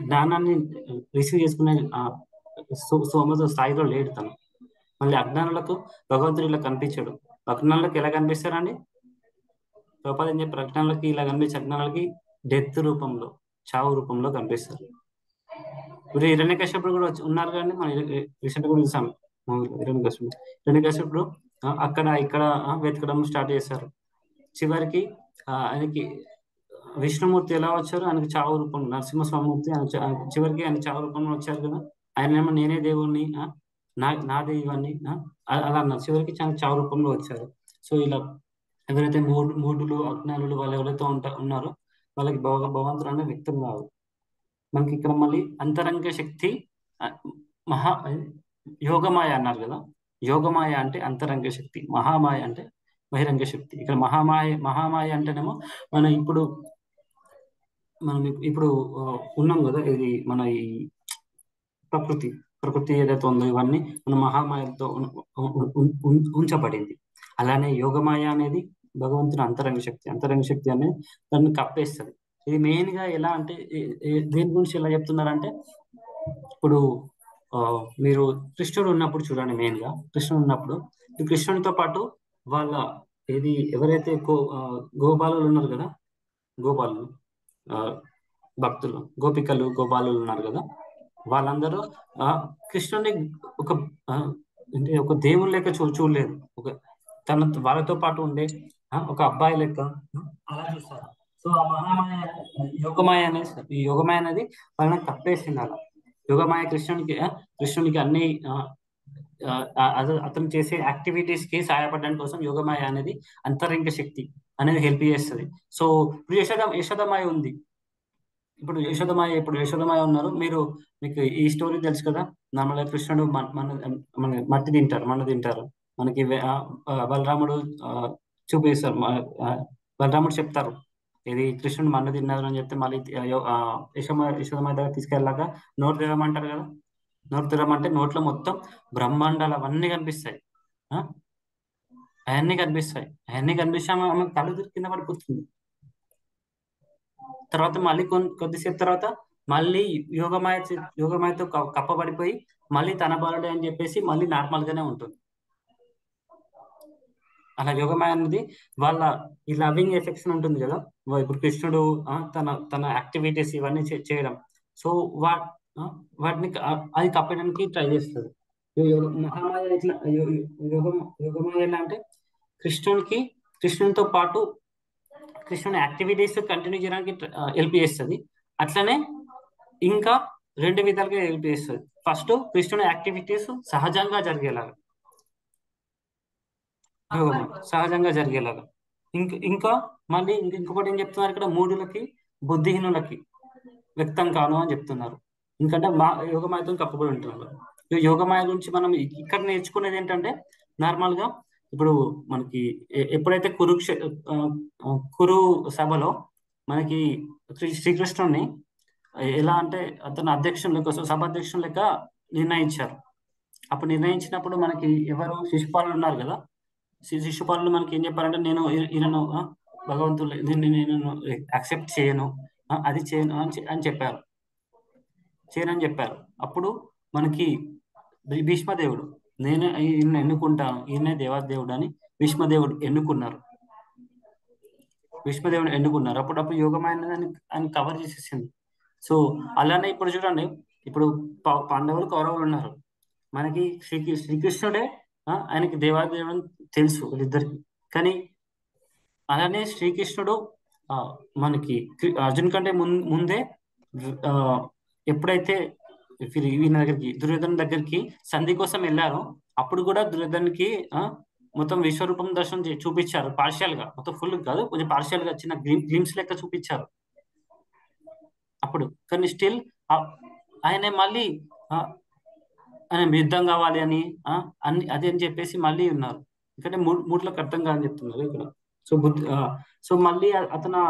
జ్ఞానాన్ని రిసీవ్ చేసుకునే సోమత స్థాయిలో లేడు తను. మళ్ళీ అజ్ఞానులకు భగవంతుడు ఇలా కనిపించాడు. అజ్ఞానులకు ఎలా కనిపిస్తారండి? ప్రపంచం చెప్పి అజ్ఞానులకి ఇలా కనిపించే అజ్ఞానులకి డెత్ రూపంలో, చావు రూపంలో కనిపిస్తారు. ఇప్పుడు హిరణ్యకశ్యపుడు కూడా ఉన్నారు కానీ మనం రీసెంట్ కూడా చూసాం మూవీలో. హిరణ్యకశ్యపుడు అక్కడ ఇక్కడ వెతకడం స్టార్ట్ చేశారు. చివరికి ఆయనకి విష్ణుమూర్తి ఎలా వచ్చారు? ఆయనకి చావు రూపంలో, నరసింహస్వామూర్తి చివరికి ఆయన చావు రూపంలో వచ్చారు కదా. ఆయన ఏమో నేనే దేవుణ్ణి, నాదే ఇవన్నీ అలా అన్నారు. చివరికి చావు రూపంలో వచ్చారు. సో ఇలా ఎవరైతే మూఢులు అజ్ఞానులు వాళ్ళు ఎవరైతే ఉన్నారో వాళ్ళకి భగవంతుడు అనేది వ్యక్తం కాదు. మనకి ఇక్కడ మళ్ళీ అంతరంగ శక్తి యోగమాయ అన్నారు కదా. యోగమాయ అంటే అంతరంగ శక్తి, మహామాయ అంటే బహిరంగ శక్తి. ఇక్కడ మహామాయ అంటేనేమో మనం ఇప్పుడు ఉన్నాం కదా, ఇది మన ఈ ప్రకృతి ఏదైతే ఉందో ఇవన్నీ మన మహామాయతో ఉంచబడింది. అలానే యోగమాయ అనేది భగవంతుని అంతరంగ శక్తి అనేది దాన్ని కప్పేస్తుంది. ఇది మెయిన్ గా ఎలా అంటే దేని గురించి ఎలా చెప్తున్నారంటే, ఇప్పుడు మీరు కృష్ణుడు ఉన్నప్పుడు చూడండి. మెయిన్ గా కృష్ణుడు ఉన్నప్పుడు ఈ కృష్ణునితో పాటు వాళ్ళ ఎవరైతే గోపాలు ఉన్నారు కదా, గోపాలు భక్తులు, గోపికలు, గోపాలు ఉన్నారు కదా, వాళ్ళందరూ కృష్ణుని ఒక దేవుని లెక్క చూడలేదు. వాళ్ళతో పాటు ఉండే ఒక అబ్బాయి లెక్క అలా చూస్తారు. సో ఆ మహామాయ యోగమాయ అనేది వాళ్ళని కప్పేసింది. అలా యోగమాయ కృష్ణునికి అన్ని అతను చేసే యాక్టివిటీస్ కి సహాయపడడం కోసం యోగమాయ అనేది అంతరంగ శక్తి అనేది హెల్ప్ చేస్తుంది. సో ఇప్పుడు యశోదమాయ ఉంది. ఇప్పుడు యశోదమాయ ఉన్నారు. మీకు ఈ స్టోరీ తెలుసు కదా. నార్మల్గా కృష్ణుడు మట్టి తింటారు, మన్ను తింటారు. మనకి బలరాముడు చూపిస్తారు. బలరాముడు చెప్తారు ఇది కృష్ణుడు మన్ను తిన్నారు అని చెప్తే మళ్ళీ యశోదమాయ దగ్గర తీసుకెళ్ళాక నోరు తెరవమంటారు కదా. నోరు తెరవమంటే నోట్లో మొత్తం బ్రహ్మాండాలు అవన్నీ కనిపిస్తాయి. అవన్నీ కనిపిస్తే ఆమె కళ్ళు తిరిగి కింద పడిపోతుంది. తర్వాత మళ్ళీ కొద్దిసేపు తర్వాత మళ్ళీ యోగమాయతో కప్పబడిపోయి మళ్ళీ తన బాలుడే అని చెప్పేసి మళ్ళీ నార్మల్ గానే ఉంటుంది. అలా యోగమాయ అనేది వాళ్ళ ఈ లవింగ్ ఎఫెక్షన్ ఉంటుంది కదా. ఇప్పుడు కృష్ణుడు తన యాక్టివిటీస్ ఇవన్నీ చేయడం, సో వాటిని అది కప్పడానికి ట్రై చేస్తుంది. మహామాయ ఇట్లా యోగమాయ ఎలా అంటే కృష్ణునితో పాటు కృష్ణుని యాక్టివిటీస్ కంటిన్యూ చేయడానికి హెల్ప్ చేస్తుంది. అట్లనే ఇంకా రెండు విధాలుగా హెల్ప్ చేస్తుంది. ఫస్ట్ కృష్ణుని యాక్టివిటీస్ సహజంగా జరిగేలాగా, సహజంగా జరిగేలాగా. ఇంకా మళ్ళీ ఇంకొకటి ఏం చెప్తున్నారు ఇక్కడ, మూఢులకి బుద్ధిహీనులకి వ్యక్తం కాను అని చెప్తున్నారు. ఎందుకంటే యోగమాయతో కప్పబడి ఉంటున్నారు. యోగమాయ గురించి మనం ఇక్కడ నేర్చుకునేది ఏంటంటే, నార్మల్ గా ఇప్పుడు మనకి ఎప్పుడైతే కురు సభలో మనకి శ్రీకృష్ణుడిని ఎలా అంటే అతను సభాధ్యక్షుని లెక్క నిర్ణయించారు. అప్పుడు నిర్ణయించినప్పుడు మనకి ఎవరు శిశుపాలులు ఉన్నారు కదా, శిశుపాలులు మనకి ఏం చెప్పారంటే, ఈయనను భగవంతుడు నేను యాక్సెప్ట్ చేయను, అది చేయను అని చెప్పారు. చేయనని చెప్పారు. అప్పుడు మనకి భీష్మదేవుడు నేను ఈయన ఎన్నుకుంటాను, ఈయనే దేవాదేవుడు అని భీష్మదేవుడు ఎన్నుకున్నారు. అప్పుడప్పుడు యోగమైన ఆయన కవర్ చేసేసింది. సో అలానే ఇప్పుడు చూడండి, ఇప్పుడు పాండవులు కౌరవులు ఉన్నారు. మనకి శ్రీకృష్ణుడే ఆయనకి దేవాదేవుడు అని తెలుసు వీళ్ళిద్దరికి. కానీ అలానే శ్రీకృష్ణుడు మనకి అర్జున్ కంటే ముందే ఎప్పుడైతే దుర్యోధన దగ్గరికి సంధి కోసం వెళ్ళారో అప్పుడు కూడా దుర్యోధనకి మొత్తం విశ్వరూపం దర్శనం చూపించారు. పార్షియల్ గా, మొత్తం ఫుల్ కాదు, కొంచెం పార్షియల్ గా చిన్న గ్లిమ్స్ లెక్క చూపించారు అప్పుడు. కానీ స్టిల్ ఆయన మళ్ళీ ఆయన యుద్ధం కావాలి అని అదే అని చెప్పేసి మళ్ళీ ఉన్నారు. ఎందుకంటే మూడులకు అర్థం కాదని చెప్తున్నారు ఇక్కడ. సో మళ్ళీ అతను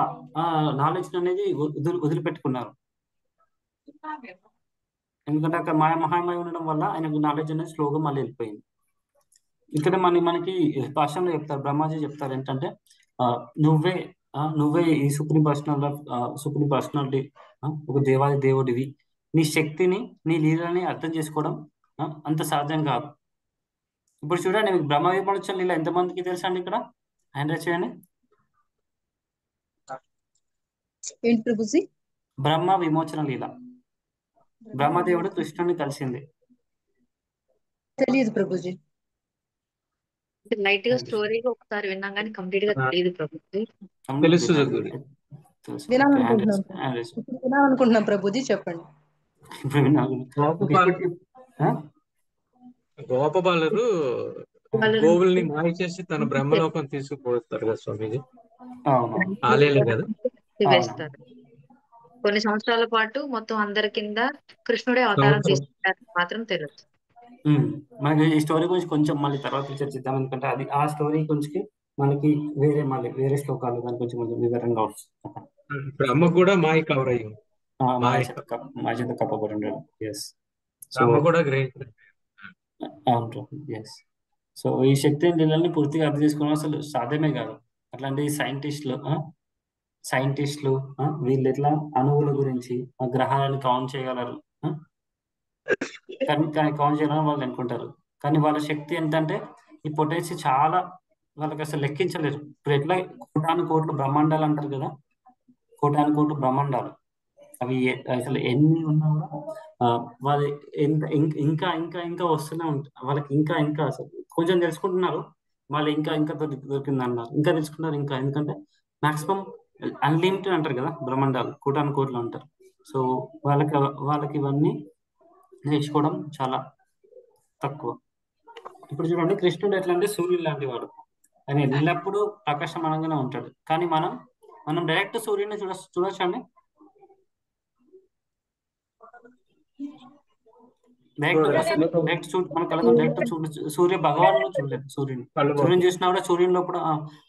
నాలెడ్జ్ అనేది వదిలిపెట్టుకున్నారు. ఎందుకంటే అక్కడ మహామాయ ఉండడం వల్ల ఆయనకు నాలెడ్జ్ అనేది స్లోగా మళ్ళీ వెళ్ళిపోయింది. ఇక్కడ మనకి భాషలో చెప్తారు, బ్రహ్మాజీ చెప్తారు ఏంటంటే నువ్వే నువ్వే ఈ సుప్రీం పర్సనాలిటీ, ఒక దేవాది దేవుడివి. నీ శక్తిని, నీ లీలని అర్థం చేసుకోవడం అంత సాధ్యం కాదు. ఇప్పుడు చూడండి, మీకు బ్రహ్మ విమోచన లీల ఎంతమందికి తెలుసా అండి? ఇక్కడ హ్యాండ్ రైజ్ చేయండి. ఏంటి ప్రభుజీ? బ్రహ్మ విమోచన లీల, బ్రహ్మదేవుడు కృష్ణుని కలిసింది. తెలియదు ప్రభుజీ. లైట్ గా స్టోరీగా ఒకసారి విన్నాం కానీ కంప్లీట్ గా తెలియదు ప్రభుజీ. తెలుసు జగ్గుడి. వినాలనుకుంటున్నాం ప్రభుజీ, చెప్పండి. గోపబాలురు గోవుల్ని మాయ చేసి తన బ్రహ్మలోకం తీసుకుపోతారు కదా స్వామీజీ, ఆలేలే కదా వేస్తారు. కొన్ని సంవత్సరాల పాటు మొత్తం అందరి కింద కృష్ణుడే అవతారం తీసుకుంటారు మాత్రం తెలుసు. మనకి ఈ స్టోరీ గురించి కొంచెం మళ్ళీ తర్వాత చర్చిద్దాం, ఎందుకంటే అది ఆ స్టోరీ గురించి మనకి వేరే శ్లోకాలు దాని కొంచెం వివరంగా వస్తుంది. బ్రహ్మ కూడా మాయ కవర్ అయ్యి మాయ చేత కప్పబడి ఉండడం. ఎస్, బ్రహ్మ కూడా గ్రహించారు. అవును, ఎస్. సో ఈ శక్తి లీలల్ని పూర్తిగా అర్థం చేసుకోవడం అసలు సాధ్యమే కాదు. అట్లాంటి సైంటిస్టులు వీళ్ళు ఎట్లా అణువుల గురించి గ్రహాలను కౌంట్ చేయగలరు, కానీ కౌంట్ చేయాలని వాళ్ళు అనుకుంటారు. కానీ వాళ్ళ శక్తి ఏంటంటే ఈ పొటెన్సీ చాలా వాళ్ళకి అసలు లెక్కించలేరు. ఇప్పుడు ఎట్లా కోటాను కోట్లు బ్రహ్మాండాలు అంటారు కదా, కోటాను కోట్లు బ్రహ్మాండాలు, అవి అసలు ఎన్ని ఉన్నా కూడా వాళ్ళు ఇంకా ఇంకా ఇంకా వస్తూనే ఉంటారు. వాళ్ళకి ఇంకా ఇంకా అసలు కొంచెం తెలుసుకుంటున్నారు, వాళ్ళు ఇంకా ఇంకా దొరికింది అన్నారు, ఇంకా తెలుసుకున్నారు ఇంకా. ఎందుకంటే మాక్సిమం అన్లిమిటెడ్ అంటారు కదా బ్రహ్మాండాలు, కోటాను కోట్లు అంటారు. సో వాళ్ళకి ఇవన్నీ నేర్చుకోవడం చాలా తక్కువ. ఇప్పుడు చూడండి, కృష్ణుడు ఎట్లా అంటే సూర్యుడు లాంటి వాడు, ఆయన ఎల్లప్పుడూ ప్రకాశమానంగానే ఉంటాడు. కానీ మనం డైరెక్ట్ సూర్యుడిని చూడొచ్చు అండి. డైరెక్ట్ మన కళ్ళతో డైరెక్ట్ సూర్య భగవాను చూడలేదు. సూర్యుని చూసినా కూడా సూర్యుని లోపల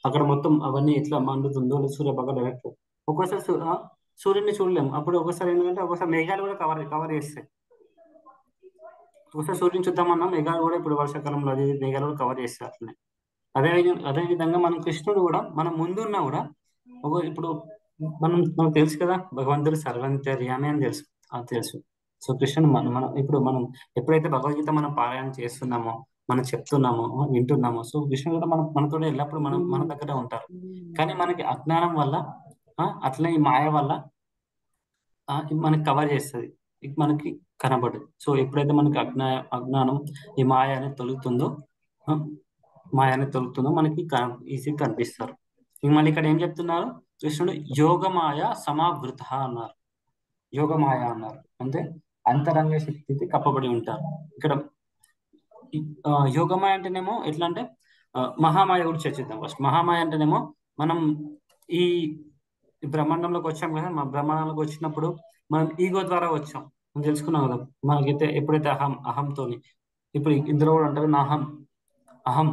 అక్కడ మొత్తం అవన్నీ ఎట్లా మండుతుందో సూర్య భగవాన్ డైరెక్ట్. ఒక్కోసారి సూర్యుడిని చూడలేము. అప్పుడు ఒకసారి ఏంటంటే ఒకసారి మేఘాలు కూడా కవర్ చేస్తాయి. ఒకసారి సూర్యుని చూద్దామన్నా మేఘాలు కూడా ఇప్పుడు వర్షాకాలంలో అది మేఘాలు కూడా కవర్ చేస్తారు. అట్లనే అదే విధంగా మనం కృష్ణుడు కూడా మనం ముందున్నా కూడా ఇప్పుడు మనకు తెలుసు కదా, భగవంతుడు సర్వంతర్యామి అని తెలుసు. సో కృష్ణుడు మనం ఎప్పుడైతే భగవద్గీత మనం పారాయణ చేస్తున్నామో, మనం చెప్తున్నామో, వింటున్నామో, సో కృష్ణుడు కూడా మనతో ఎల్లప్పుడు మన దగ్గరే ఉంటారు. కానీ మనకి అజ్ఞానం వల్ల అట్లనే ఈ మాయ వల్ల మనకి కవర్ చేస్తుంది, మనకి కనబడదు. సో ఎప్పుడైతే మనకి అజ్ఞానం ఈ మాయ అనేది తొలుగుతుందో మనకి ఈజీగా కనిపిస్తారు. మళ్ళీ ఇక్కడ ఏం చెప్తున్నారు, కృష్ణుడు యోగమాయ సమావృత అన్నారు. యోగమాయ అన్నారు అంటే అంతరంగ శక్తికి కప్పబడి ఉంటారు. ఇక్కడ యోగమాయ అంటేనేమో ఎట్లా అంటే మహామాయ కూడా చర్చిద్దాం ఫస్ట్. మహామాయ అంటేనేమో మనం ఈ బ్రహ్మాండంలోకి వచ్చాం కదా, మా బ్రహ్మాండంలోకి వచ్చినప్పుడు మనం ఈగో ద్వారా వచ్చాం, మనం తెలుసుకున్నాం కదా. మనకైతే ఎప్పుడైతే అహంతోని, ఇప్పుడు ఇందులో కూడా అంటారు నా అహం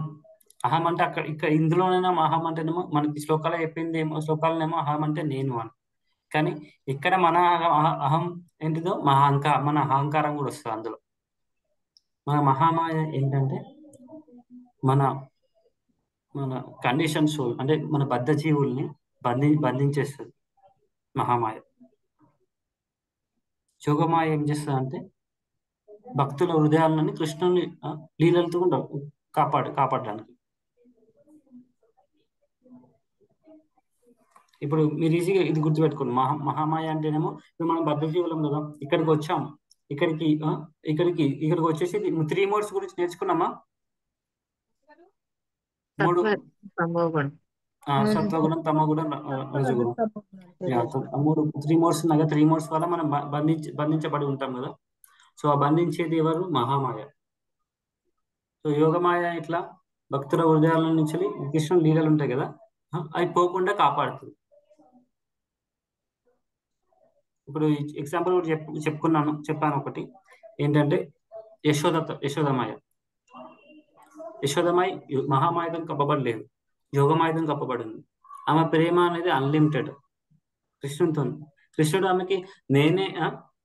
అంటే ఇక్కడ ఇందులోనైనా అహం అంటేనేమో మనకి శ్లోకాలు చెప్పింది శ్లోకాలనేమో అహం అంటే నేను అని. కానీ ఇక్కడ మన అహం ఏంటిదో మన అహంకారం కూడా వస్తుంది అందులో. మన మహామాయ ఏంటంటే మన కండిషన్స్, అంటే మన బద్ధ జీవుల్ని బంధించేస్తుంది మహామాయ. యోగమాయ ఏం చేస్తుంది అంటే భక్తుల హృదయాలని కృష్ణుని లీలలతో కాపాడడానికి. ఇప్పుడు మీరు ఈజీగా ఇది గుర్తుపెట్టుకోండి, మహామాయ అంటేనేమో ఇప్పుడు మనం బద్ధ జీవులం కదా, ఇక్కడికి వచ్చాం, ఇక్కడికి వచ్చేసి 3 మోడ్స్ గురించి నేర్చుకున్నామా? 3 సత్వగుణం, తమోగుణం, రజోగుణం. 3 మోడ్స్ ఉన్నాయి కదా. 3 మోడ్స్ వల్ల మనం బంధించబడి ఉంటాం కదా. సో ఆ బంధించేది ఎవరు? మహామాయ. సో యోగమాయ ఇట్లా భక్తుల హృదయాల నుంచి కృష్ణుని లీలలు ఉంటాయి కదా, అవి పోకుండా కాపాడుతుంది. ఇప్పుడు ఎగ్జాంపుల్ కూడా చెప్పాను ఒకటి ఏంటంటే యశోదమాయ మహామాయుధం కప్పబడలేదు, యోగమాయుధం కప్పబడింది. ఆమె ప్రేమ అనేది అన్లిమిటెడ్ కృష్ణునితో. కృష్ణుడు ఆమెకి నేనే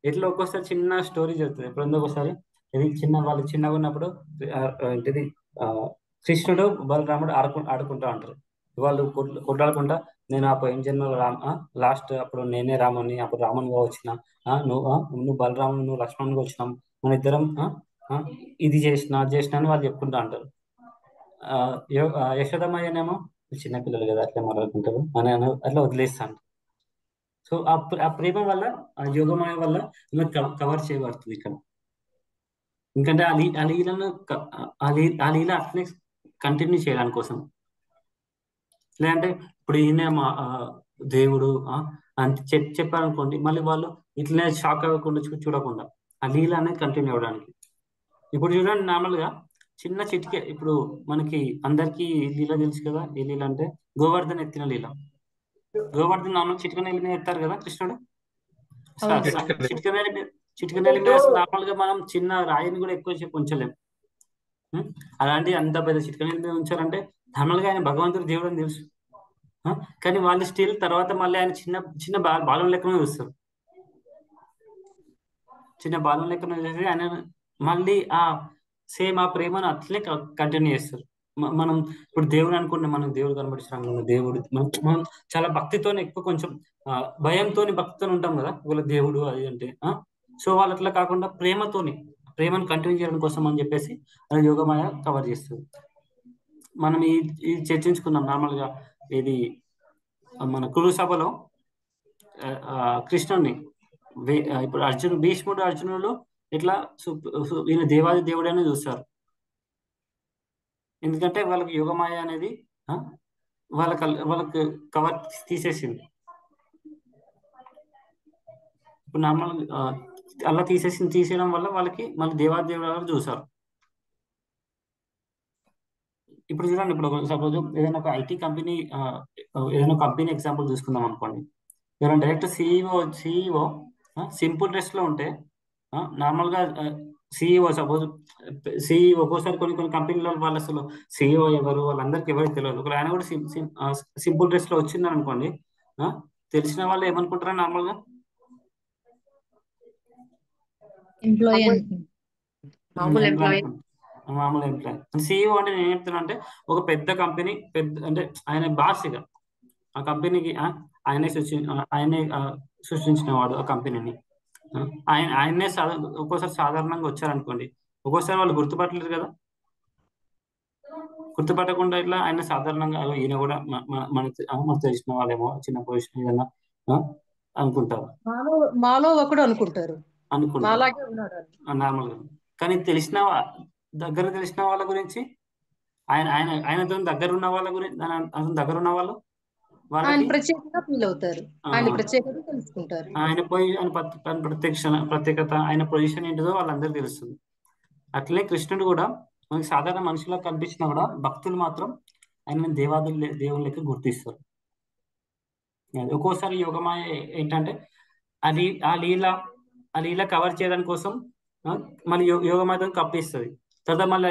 ఎట్లా ఒక్కోసారి చిన్న స్టోరీ చెప్తుంది. ఎప్పుడన్నా ఒకసారి ఇది వాళ్ళు చిన్నగా ఉన్నప్పుడు ఏంటిది కృష్ణుడు బలరాముడు ఆడుకుంటా ఉంటారు. వాళ్ళు కొట్లాడుకుంటా, నేను ఆ పోయిన జన్మలో లాస్ట్ అప్పుడు నేనే రాముని, అప్పుడు రామునిగా వచ్చిన, నువ్వు బలరాముడు, నువ్వు లక్ష్మణునిగా వచ్చినాం, మన ఇద్దరం ఇది చేసిన అది చేసిన అని వాళ్ళు చెప్పుకుంటా అంటారు. యశోదమ్మయ్యనేమో చిన్నపిల్లలు కదా అట్లా మాట్లాడుకుంటారు అని అట్లా వదిలేస్తాను. సో ఆ ప్రేమ వల్ల, ఆ యోగమాయ వల్ల కవర్ చేయబడుతుంది ఇక్కడ. ఎందుకంటే ఆ లీలను ఆ లీల అట్లనే కంటిన్యూ చేయడానికి కోసం. లేదంటే ఇప్పుడు ఈయన దేవుడు అని చెప్పారనుకోండి, మళ్ళీ వాళ్ళు ఇట్లనే షాక్ అవ్వకుండా చూడకుండా ఆ లీల అనేది కంటిన్యూ అవ్వడానికి. ఇప్పుడు చూడండి, నార్మల్గా చిన్న చిటికే, ఇప్పుడు మనకి అందరికీ లీల తెలుసు కదా. ఏ లీల అంటే గోవర్ధన్ ఎత్తిన లీల. గోవర్ధన్ నార్మల్ చిటికనేల మీద ఎత్తారు కదా కృష్ణుడు. చిటికనేల మీద నార్మల్ గా మనం చిన్న రాయిని కూడా ఎక్కువ ఉంచలేం. అలాంటి అంత పెద్ద చిటికనేల మీద ఉంచారంటే నార్మల్ గా ఆయన భగవంతుడు దేవుడు అని తెలుసు. కానీ వాళ్ళు స్టిల్ తర్వాత మళ్ళీ ఆయన చిన్న బాలం లెక్కనే చూస్తారు. చిన్న బాలం లెక్కన చూసి ఆయన మళ్ళీ సేమ్ ఆ ప్రేమను అట్లే కంటిన్యూ చేస్తారు. మనం ఇప్పుడు దేవుడు అనుకుంటున్నాం, మనకు దేవుడు కనబడిస్తాం, దేవుడు మనం చాలా భక్తితో ఎక్కువ, కొంచెం భయంతో భక్తితో ఉంటాం కదా వాళ్ళ దేవుడు అది అంటే. సో వాళ్ళు అట్లా కాకుండా ప్రేమను కంటిన్యూ చేయడం కోసం అని చెప్పేసి అది యోగమాయ కవర్ చేస్తుంది. మనం ఈ చర్చించుకున్నాం నార్మల్ గా. ఇది మన కురు సభలో కృష్ణుడిని ఇప్పుడు భీష్ముడు అర్జునుడు ఇట్లా ఈయన దేవాది దేవుడనే చూస్తారు. ఎందుకంటే వాళ్ళకి యోగమాయ అనేది వాళ్ళకి కవర్ తీసేసింది. ఇప్పుడు నార్మల్ అలా తీసేయడం వల్ల వాళ్ళకి మళ్ళీ దేవాది దేవుడు చూసారు. ఇప్పుడు చూడండి, ఇప్పుడు సపోజ్ ఏదైనా ఒక ఐటీ కంపెనీ, ఏదైనా కంపెనీ ఎగ్జాంపుల్ తీసుకుందాం అనుకోండి. ఎవరైనా డైరెక్ట్ సిఇఓ సింపుల్ డ్రెస్ లో ఉంటే, నార్మల్ గా సిఇఓ సపోజ్ సిఇఓ ఒక్కోసారి కొన్ని కంపెనీల వాళ్ళు అసలు సిఇఓ ఎవరు వాళ్ళందరికీ ఎవరికి తెలియదు. ఒకవేళ ఆయన కూడా సింపుల్ డ్రెస్ లో వచ్చిందని అనుకోండి, తెలిసిన వాళ్ళు ఏమనుకుంటారా నార్మల్ గా? మామూలు ఎంప్లాయ్. సిఇఓ అంటే నేను ఏం చెప్తున్నా అంటే, ఒక పెద్ద కంపెనీ అంటే ఆయన బాస్ ఇక ఆ కంపెనీకి ఆయనే సృష్టించిన వాడు ఆ కంపెనీని. ఆయన్నే ఒక్కోసారి సాధారణంగా వచ్చారనుకోండి, ఒక్కోసారి వాళ్ళు గుర్తుపట్టలేరు కదా. గుర్తుపట్టకుండా ఇట్లా ఆయన సాధారణంగా ఈయన కూడా మనకు తెలిసిన వాళ్ళేమో, చిన్న పొజిషన్ ఏదైనా అనుకుంటారు. మాలో ఒకడు అనుకుంటారు నార్మల్గా. కానీ దగ్గర తెలిసిన వాళ్ళ గురించి, ఆయనతో దగ్గర ఉన్న వాళ్ళ గురించి, దగ్గర ఉన్న వాళ్ళు ఆయన ప్రత్యేకంగా ఫీల్ అవుతారు, ఆయన ప్రత్యేకత తెలుసుకుంటారు. ఆయన ప్రత్యేకత, ఆయన పొజిషన్ ఏంటిదో వాళ్ళందరికీ తెలుస్తుంది. అట్లే కృష్ణుడు కూడా మనకి సాధారణ మనుషులా కనిపించినా కూడా భక్తులు మాత్రం ఆయన దేవుని లెక్క గుర్తిస్తారు. ఒక్కోసారి యోగమాయ ఏంటంటే అది ఆ లీల కవర్ చేయడానికి కోసం మళ్ళీ యోగమాయతో కప్పిస్తుంది. తర్వాత మళ్ళీ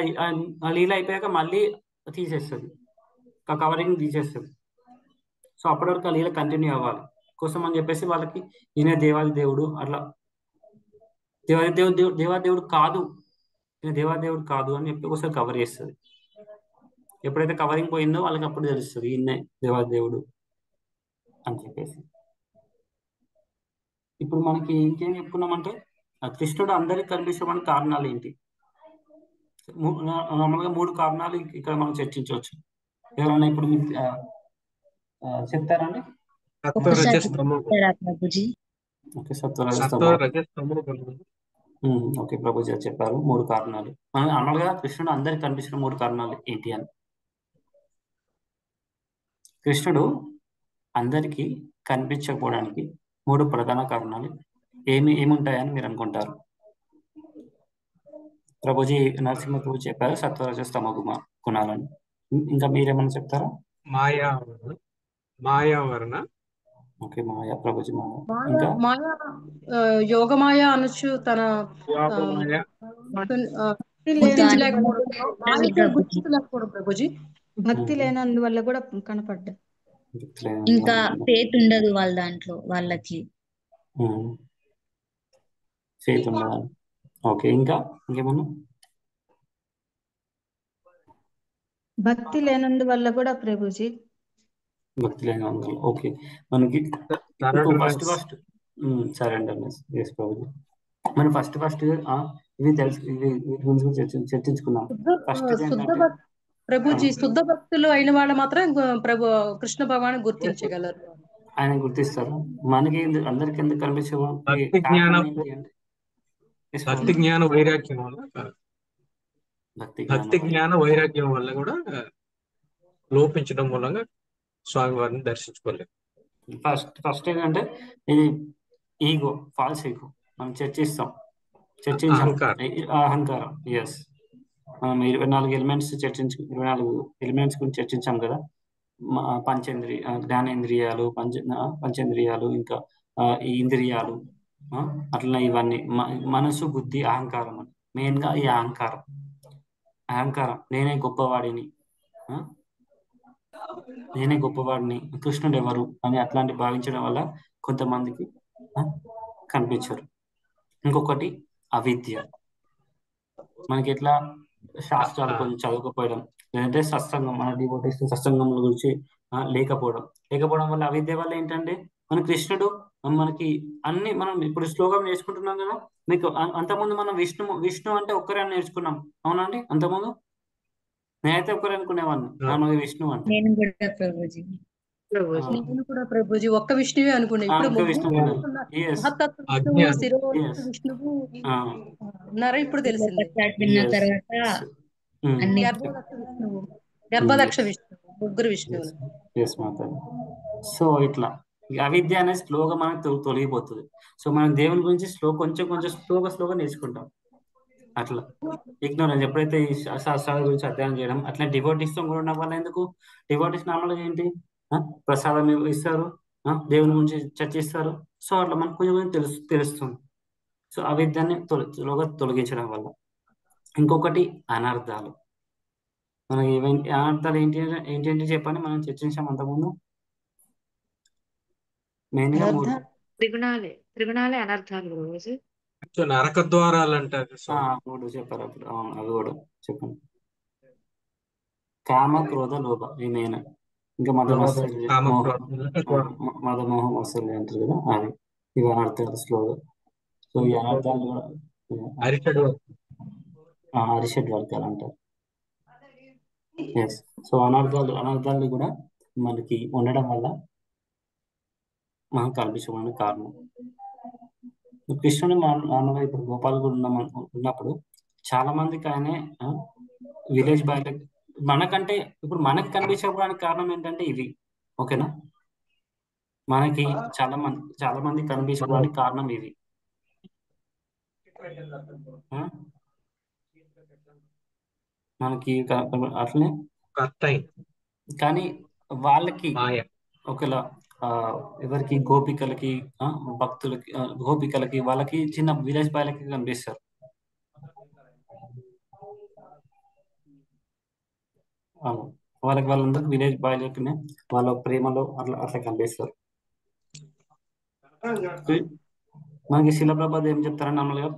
ఆ లీల అయిపోయాక మళ్ళీ తీసేస్తుంది, కవరింగ్ తీసేస్తుంది. సో అప్పటి వరకు ఆ లీల కంటిన్యూ అవ్వాలి కోసం అని చెప్పేసి వాళ్ళకి ఈయన దేవాది దేవుడు, అట్లా దేవాదేవుడు కాదు, ఈయన దేవాదేవుడు కాదు అని చెప్పి ఒకసారి కవర్ చేస్తుంది. ఎప్పుడైతే కవరింగ్ పోయిందో వాళ్ళకి అప్పుడు తెలుస్తుంది ఈయన దేవాదేవుడు అని చెప్పేసి. ఇప్పుడు మనకి ఇంకేం చెప్పుకున్నామంటే, కృష్ణుడు అందరికి కనిపించడానికి కారణాలు ఏంటి? నార్మల్గా 3 కారణాలు ఇక్కడ మనం చర్చించవచ్చు. ఎవరైనా ఇప్పుడు చెప్తారండి? ఓకే, ప్రభుజీ చెప్పారు 3 కారణాలు. నార్మల్గా కృష్ణుడు అందరికి కనిపించిన 3 కారణాలు ఏంటి అని. కృష్ణుడు అందరికీ కనిపించకపోవడానికి 3 ప్రధాన కారణాలు ఏముంటాయని మీరు అనుకుంటారు? ప్రభుజీ నరసింహ ప్రభు చెప్పారు సత్వరజస్తమ గుణాలని. ఇంకా మీరేమన్నా చెప్తారా? మాయావరణ. ఓకే, మాయా. ప్రభుజీ మాయా యోగమాయ అనొచ్చు. తన ప్రభుజీ భక్తి లేనందువల్ల కూడా కనపడ్డా. ఇంకా ఫేత్ ఉండదు వాళ్ళ దాంట్లో, వాళ్ళకి ఫేత్ ఉండదు. ఓకే, ఇంకేమన్నా? భక్తి లేనందువల్ల కూడా ప్రభుజీ. భక్తి లేని అందులో ఓకే. మనకి ఫస్ట్ సరెండర్నెస్. ఎస్ ప్రభుజీ. మనం ఫస్ట్ ఇవి తెలుసు, ఇవి వీటి గురించి చర్చించుకున్నాం. ఫస్ట్ ఏంటంటే ప్రభుజీ శుద్ధ భక్తులు అయిన వాళ్ళు మాత్రం ప్రభు కృష్ణ భగవాన్ గుర్తించగలరు. ఆయన గుర్తిస్తారు. మనకి అందరికి ఎందుకు కనిపించవు? భక్తి జ్ఞాన వైరాగ్యం వల్ల భక్తి జ్ఞాన వైరాగ్యం వల్ల కూడా లోపించడం మూలంగా స్వామివారిని దర్శించుకోలేదు. ఫస్ట్ ఏంటంటే ఇది ఈగో, ఫాల్స్ ఈగో. మనం చర్చించాం అహంకారం. ఎస్, మనం 24 ఎలిమెంట్స్ 24 ఎలిమెంట్స్ గురించి చర్చించాం కదా. జ్ఞానేంద్రియాలు, పంచేంద్రియాలు, ఇంకా ఈ ఇంద్రియాలు, అట్లా ఇవన్నీ మనసు, బుద్ధి, అహంకారం. మెయిన్ గా ఈ అహంకారం నేనే గొప్పవాడిని, కృష్ణుడు ఎవరు అని అట్లాంటి భావించడం వల్ల కొంతమందికి కనిపించరు. ఇంకొకటి అవిద్య. మనకి ఎట్లా శాస్త్రాలు కొంచెం చదవకపోవడం, లేదంటే సత్సంగం, మన డివోటీస్ సత్సంగం గురించి లేకపోవడం వల్ల, అవిద్య వల్ల ఏంటంటే మన కృష్ణుడు మనకి అన్ని, మనం ఇప్పుడు శ్లోకం నేర్చుకుంటున్నాం కదా. మీకు అంతకుముందు మనం విష్ణు అంటే ఒక్కరే నేర్చుకున్నాం, అవునా అండి? అంతకుముందు నేనైతే ఒక్కరే అనుకునేవాడిని విష్ణు అంటే. నేను కూడా ప్రభుజీ ఒక్క విష్ణువే అనుకున్నా. ఇప్పుడు విష్ణువు ఉన్నారా ఇప్పుడు తెలిసింది. గర్భదక్ష విష్ణువు, ముగ్గురు విష్ణువులు. సో ఇట్లా అవిద్య అనేది స్లోగా మనకు తొలగిపోతుంది. సో మనం దేవుని గురించి కొంచెం స్లోగా నేర్చుకుంటాం. అట్లా ఇగ్నోరెన్స్ ఎప్పుడైతే ఈ శాస్త్రాల గురించి అధ్యయనం చేయడం, అట్లా డివోటీస్ తో కూడా ఉన్న వల్ల, ఎందుకు డివోటీస్ నార్మల్గా ఏంటి ప్రసాదం ఇస్తారు, దేవుని గురించి చర్చిస్తారు. సో అట్లా మనకు కొంచెం తెలుస్తుంది. సో అవిద్యాన్ని తొలగించడం వల్ల. ఇంకొకటి అనర్థాలు. మనకి అనర్థాలు ఏంటి చెప్పండి, మనం చర్చించాం అంతకుముందు. మెయిన్ గా త్రిగుణాలే అనర్థాలు. నరక ద్వారాలు అంటారు. చెప్పారు అప్పుడు. అవి కూడా చెప్పండి. కామ, క్రోధ, లోభ ఈ మెయిన్. ఇంకా మదమోహం వస్తుంది అంటారు కదా, అది ఇవి అనర్థాలు స్లోగా. సో ఈ అనర్థాలు కూడా అరిషడ్ వర్గాలు అంటారు. ఎస్. సో అనర్థాలు కూడా మనకి ఉండడం వల్ల మనం కల్పించడానికి కారణం. కృష్ణుని మామూలుగా ఇప్పుడు గోపాలగుడు ఉన్నప్పుడు చాలా మందికి ఆయనే విలేజ్ బాయ్ మనకంటే ఇప్పుడు మనకి కనిపించకపోవడానికి కారణం ఏంటంటే ఇవి. ఓకేనా, మనకి చాలా మంది కనిపించడానికి కారణం ఇవి. మనకి అట్లనే కానీ వాళ్ళకి ఒకలా ఎవరికి గోపికలకి, భక్తులకి, గోపికలకి, వాళ్ళకి చిన్న విలేజ్ బాయ్లకి కనిపిస్తారు. వాళ్ళందరికి విలేజ్ బాయ్లకి వాళ్ళ ప్రేమలో అట్లా కనిపిస్తారు. మనకి శిల ప్రభాత్ ఏం చెప్తారని నార్మల్గా,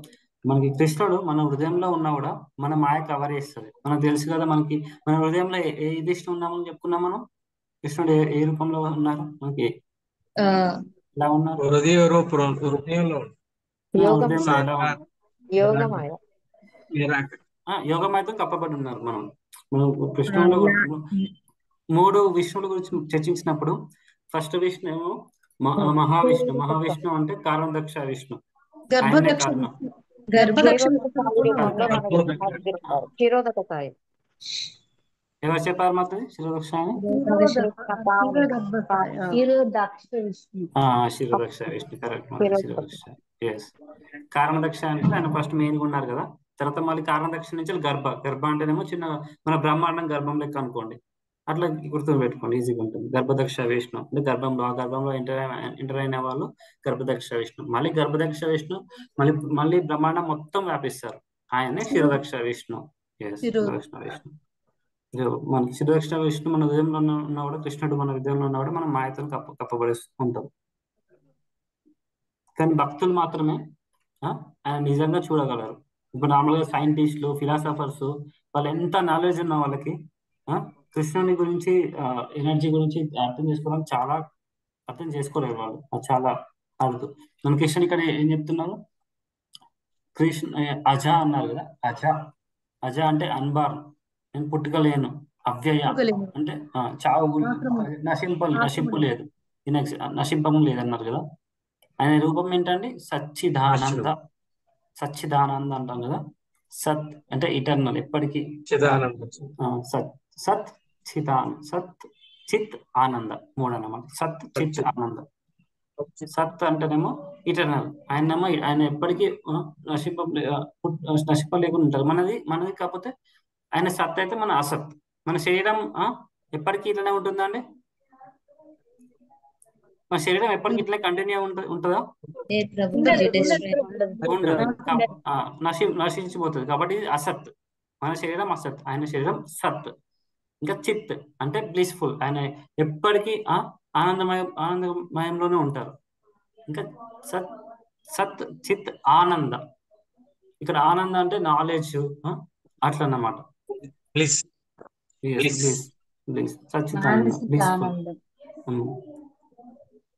మనకి కృష్ణుడు మన హృదయంలో ఉన్నా కూడా మన మాయ కవర్ చేస్తుంది. మనకు తెలుసు కదా, మనకి మన హృదయంలో ఏ ఇష్టం ఉన్నామని చెప్పుకున్నాం మనం. కృష్ణుడు ఏ రూపంలో ఉన్నారు? మనకి ఎలా ఉన్నారు? యోగమాయతో కప్పబడి ఉన్నారు. మనం కృష్ణుడు 3 విష్ణువుల గురించి చర్చించినప్పుడు ఫస్ట్ విష్ణు ఏమో మహావిష్ణు అంటే కారణదక్ష విష్ణు. ఎవరు చెప్పారు మాత్రం శిరోదక్ష అని? శిరోదక్ష విష్ణు, కరెక్ట్. శిరోదక్ష. ఎస్. కారణదక్ష అంటే ఆయన ఫస్ట్ మెయిన్ గా ఉన్నారు కదా. తర్వాత మళ్ళీ కారణదక్ష నుంచి గర్భ అంటేనేమో చిన్న మన బ్రహ్మాండం గర్భం లెక్క అనుకోండి. అట్లా గుర్తు పెట్టుకోండి, ఈజీగా ఉంటుంది. గర్భదక్ష విష్ణు అంటే గర్భంలో ఎంటర్ అయిన వాళ్ళు గర్భదక్ష విష్ణు. మళ్ళీ గర్భదక్ష విష్ణు మళ్ళీ బ్రహ్మాండం మొత్తం వ్యాపిస్తారు. ఆయనే శిరోదక్ష విష్ణు. శిరోదక్ష విష్ణు. మనకి శిరోదక్ష విష్ణు మన హృదయంలో ఉన్నా కూడా, కృష్ణుడు మన హృదయంలో ఉన్నా కూడా మనం మాయతో కప్పబడి ఉంటాం. కానీ భక్తులు మాత్రమే ఆయన నిజంగా చూడగలరు. ఇప్పుడు నార్మల్గా సైంటిస్టులు, ఫిలాసఫర్స్, వాళ్ళు ఎంత నాలెడ్జ్ ఉన్న వాళ్ళకి కృష్ణుని గురించి ఎనర్జీ గురించి అర్థం చేసుకోలేరు వాళ్ళు. అది చాలా అర్థం. మన కృష్ణుని ఇక్కడ ఏం చెప్తున్నారు? కృష్ణ అజ అన్నారు కదా. అజ అంటే అన్బార్న్, నేను పుట్టుకలేను. అవ్యయ అంటే చావు, నశింపు లేదు, నశింపము లేదన్నారు కదా. ఆయన రూపం ఏంటండి? సచ్చిదానంద అంటాం కదా. సత్ అంటే ఇటర్నల్, ఎప్పటికీ. సత్ చిత్ ఆనంద, మూడు అన్నమాట. సత్ చిత్ ఆనంద. సత్ అంటేనేమో ఇటర్నల్, ఆయన ఎప్పటికీ నశింపలేకుండా ఉంటారు. మనది కాకపోతే ఆయన సత్ అయితే మన అసత్. మన శరీరం ఎప్పటికీ ఇట్లనే ఉంటుందా అండి? మన శరీరం ఎప్పటికీ ఇట్లా కంటిన్యూ ఉంటుందా? నశించిపోతుంది. కాబట్టి ఇది అసత్. మన శరీరం అసత్, ఆయన శరీరం సత్. ఇంకా చిత్ అంటే బ్లిస్ఫుల్, ఆయన ఎప్పటికీ ఆనందమయంలోనే ఉంటారు. ఇంకా సత్ చిత్ ఆనంద. ఇక్కడ ఆనంద అంటే నాలెడ్జ్ అట్లా అన్నమాట.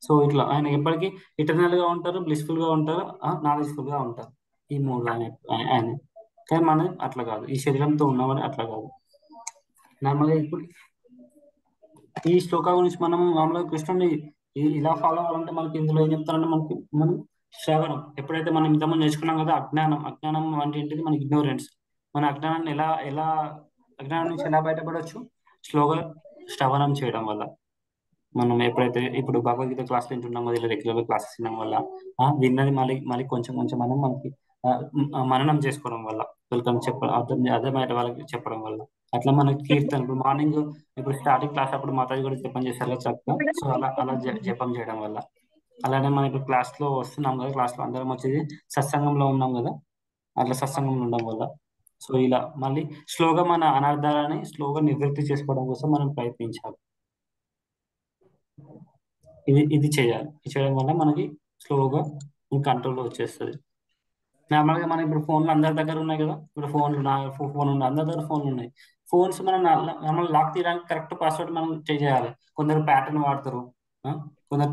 సో ఇట్లా ఆయన ఎప్పటికీ ఇటర్నల్ గా ఉంటారు, బ్లిస్ఫుల్ గా ఉంటారు, నాలెడ్జ్ఫుల్ గా ఉంటారు. ఈ మూడు ఆయన. కానీ మనది అట్లా కాదు, ఈ శరీరంతో ఉన్నవాడు అట్లా కాదు. నార్మల్గా ఇప్పుడు ఈ శ్లోక గురించి మనం మామూలుగా కృష్ణుని ఇలా ఫాలో అవ్వాలంటే మనకి ఇందులో ఏం చెప్తారంటే, మనం శ్రవణం. ఎప్పుడైతే మనం ఇంతకుముందు నేర్చుకున్నాం కదా, అజ్ఞానం అంటే ఏంటిది? మనకి ఇగ్నోరెన్స్. మన అజ్ఞానాన్ని అజ్ఞానం నుంచి ఎలా బయటపడవచ్చు? స్లోగా శ్రవణం చేయడం వల్ల. మనం ఎప్పుడైతే ఇప్పుడు భగవద్గీత క్లాస్ వింటున్నాం కదా, రెగ్యులర్ క్లాసెస్ వినడం వల్ల, విన్నది మళ్ళీ కొంచెం మనకి మననం చేసుకోవడం వల్ల, అర్థమయ్యే వాళ్ళకి చెప్పడం వల్ల, అట్లా మనకి కీర్తన. ఇప్పుడు మార్నింగ్ ఇప్పుడు స్టార్టింగ్ క్లాస్ అప్పుడు మాతాజీ కూడా జపం చేశారు కదా చక్కగా. సో అలా జపం చేయడం వల్ల. అలానే మనం ఇప్పుడు క్లాస్ లో వస్తున్నాం కదా, క్లాస్ లో అందరం వచ్చేది సత్సంగంలో ఉన్నాం కదా, అట్లా సత్సంగంలో ఉండడం వల్ల. సో ఇలా మళ్ళీ స్లోగా మన అనర్థాలని స్లోగా నివృత్తి చేసుకోవడం కోసం మనం ప్రయత్నించాలి. ఇది చేయాలి. ఇది చేయడం వల్ల మనకి స్లోగా కంట్రోల్లో వచ్చేస్తుంది. నార్మల్గా మనం ఇప్పుడు ఫోన్లు అందరి దగ్గర ఉన్నాయి కదా. ఇప్పుడు ఫోన్ ఉన్నాయి, అందరి దగ్గర ఫోన్లు ఉన్నాయి. ఫోన్స్ మనం నార్మల్ లాక్ తీయడానికి కరెక్ట్ పాస్వర్డ్ మనం చేయాలి. కొందరు ప్యాటర్న్ వాడతారు, కొందరు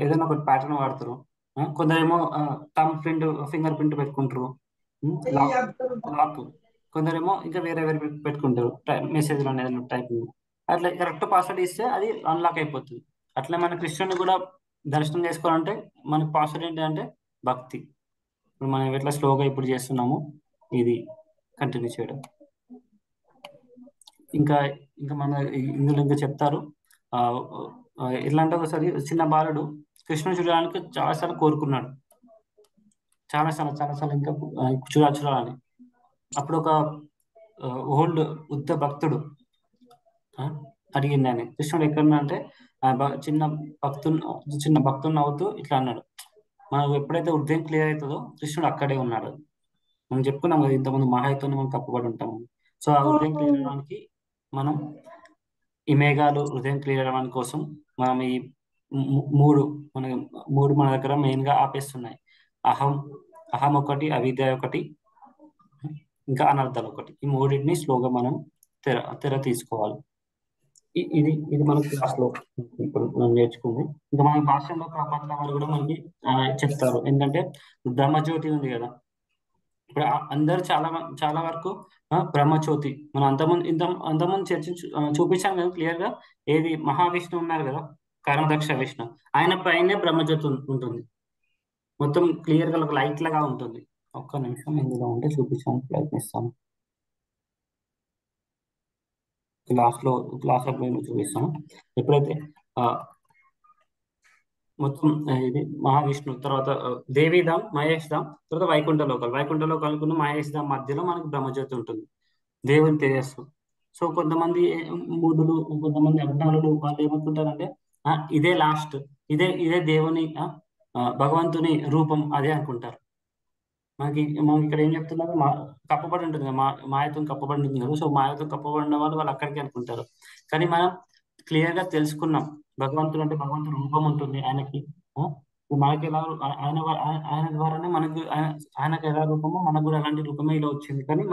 ఏదైనా ఒక ప్యాటర్న్ వాడతారు, కొందరేమో ఫింగర్ ప్రింట్ పెట్టుకుంటారు లాక్, కొందరేమో ఇంకా వేరే పెట్టుకుంటారు మెసేజ్లో ఏదైనా టైపింగ్. అట్లా కరెక్ట్ పాస్వర్డ్ ఇస్తే అది అన్లాక్ అయిపోతుంది. అట్లా మన కృష్ణుని కూడా దర్శనం చేసుకోవాలంటే మనకి పాస్వర్డ్ ఏంటి అంటే భక్తి. ఇప్పుడు మనం ఎట్లా స్లోగా ఇప్పుడు చేస్తున్నామో ఇది కంటిన్యూ చేయడం. ఇంకా మన ఇందులో ఇంకా చెప్తారు. ఎట్లా ఒకసారి చిన్న బాలుడు కృష్ణుని చూడడానికి చాలాసార్లు కోరుకున్నాడు, చాలాసార్లు ఇంకా చూడాలని. అప్పుడు ఒక ఓల్డ్ వృద్ధ భక్తుడు అడిగింది ఆయన, కృష్ణుడు ఎక్కడున్నా అంటే చిన్న భక్తుని అవుతూ ఇట్లా అన్నాడు, మనకు ఎప్పుడైతే హృదయం క్లియర్ అవుతుందో కృష్ణుడు అక్కడే ఉన్నాడు. మనం చెప్పుకున్నాం కదా ఇంతకుముందు మహాయితోనే మనం కప్పబడి ఉంటాము. సో ఆ హృదయం క్లియర్ అవడానికి మనం ఈ మేఘాలు హృదయం క్లియర్ అవడానికి కోసం మనం ఈ మూడు మన దగ్గర మెయిన్ గా ఆపేస్తున్నాయి. అహం ఒకటి, అవిద్య ఒకటి, ఇంకా అనర్థాలు ఒకటి. ఈ మూడింటిని స్లోగా మనం తెర తీసుకోవాలి. ఇది మన క్లాస్ లో ఇప్పుడు మనం నేర్చుకుంది. ఇంకా మన భాషలో ప్రపంచం వారు కూడా మనకి చెప్తారు. ఎందుకంటే బ్రహ్మజ్యోతి ఉంది కదా, ఇప్పుడు అందరు చాలా వరకు బ్రహ్మజ్యోతి మనం అంతమంది చూపించాం కదా క్లియర్ గా. ఏది మహావిష్ణు ఉన్నారు కదా, కర్మదక్ష విష్ణు, ఆయన పైనే బ్రహ్మజ్యోతి ఉంటుంది. మొత్తం క్లియర్ గా ఒక లైట్ లాగా ఉంటుంది. ఒక్క నిమిషం ఇందులో ఉంటే చూపించడానికి ప్రయత్నిస్తాను. క్లాస్ లో చూపిస్తాను. ఎప్పుడైతే మొత్తం ఇది మహావిష్ణు, తర్వాత దేవీధామ్, మహేష్ ధామ్, తర్వాత వైకుంఠ లోకాలు మహేష్ ధామ్ మధ్యలో మనకి బ్రహ్మజ్యోతి ఉంటుంది, దేవుని తేజస్సు. సో కొంతమంది మూఢులు, కొంతమంది అజ్ఞానులు వాళ్ళు ఏమనుకుంటారంటే ఇదే లాస్ట్, ఇదే దేవుని భగవంతుని రూపం అదే అనుకుంటారు. మనకి ఇక్కడ ఏం చెప్తున్నారు, కప్పబడి ఉంటుంది కదా, మాయతో కప్పబడి ఉంటుంది కదా. సో మాయతో కప్పబడిన వాళ్ళు అక్కడికి అనుకుంటారు. కానీ మనం క్లియర్ గా తెలుసుకున్నాం, భగవంతుడు అంటే భగవంతుడు రూపం ఉంటుంది ఆయనకి. మనకి ఎలా ఆయన ద్వారానే ఆయనకు ఎలా రూపమో మనకు కూడా అలాంటి రూపమే ఇలా వచ్చింది. కానీ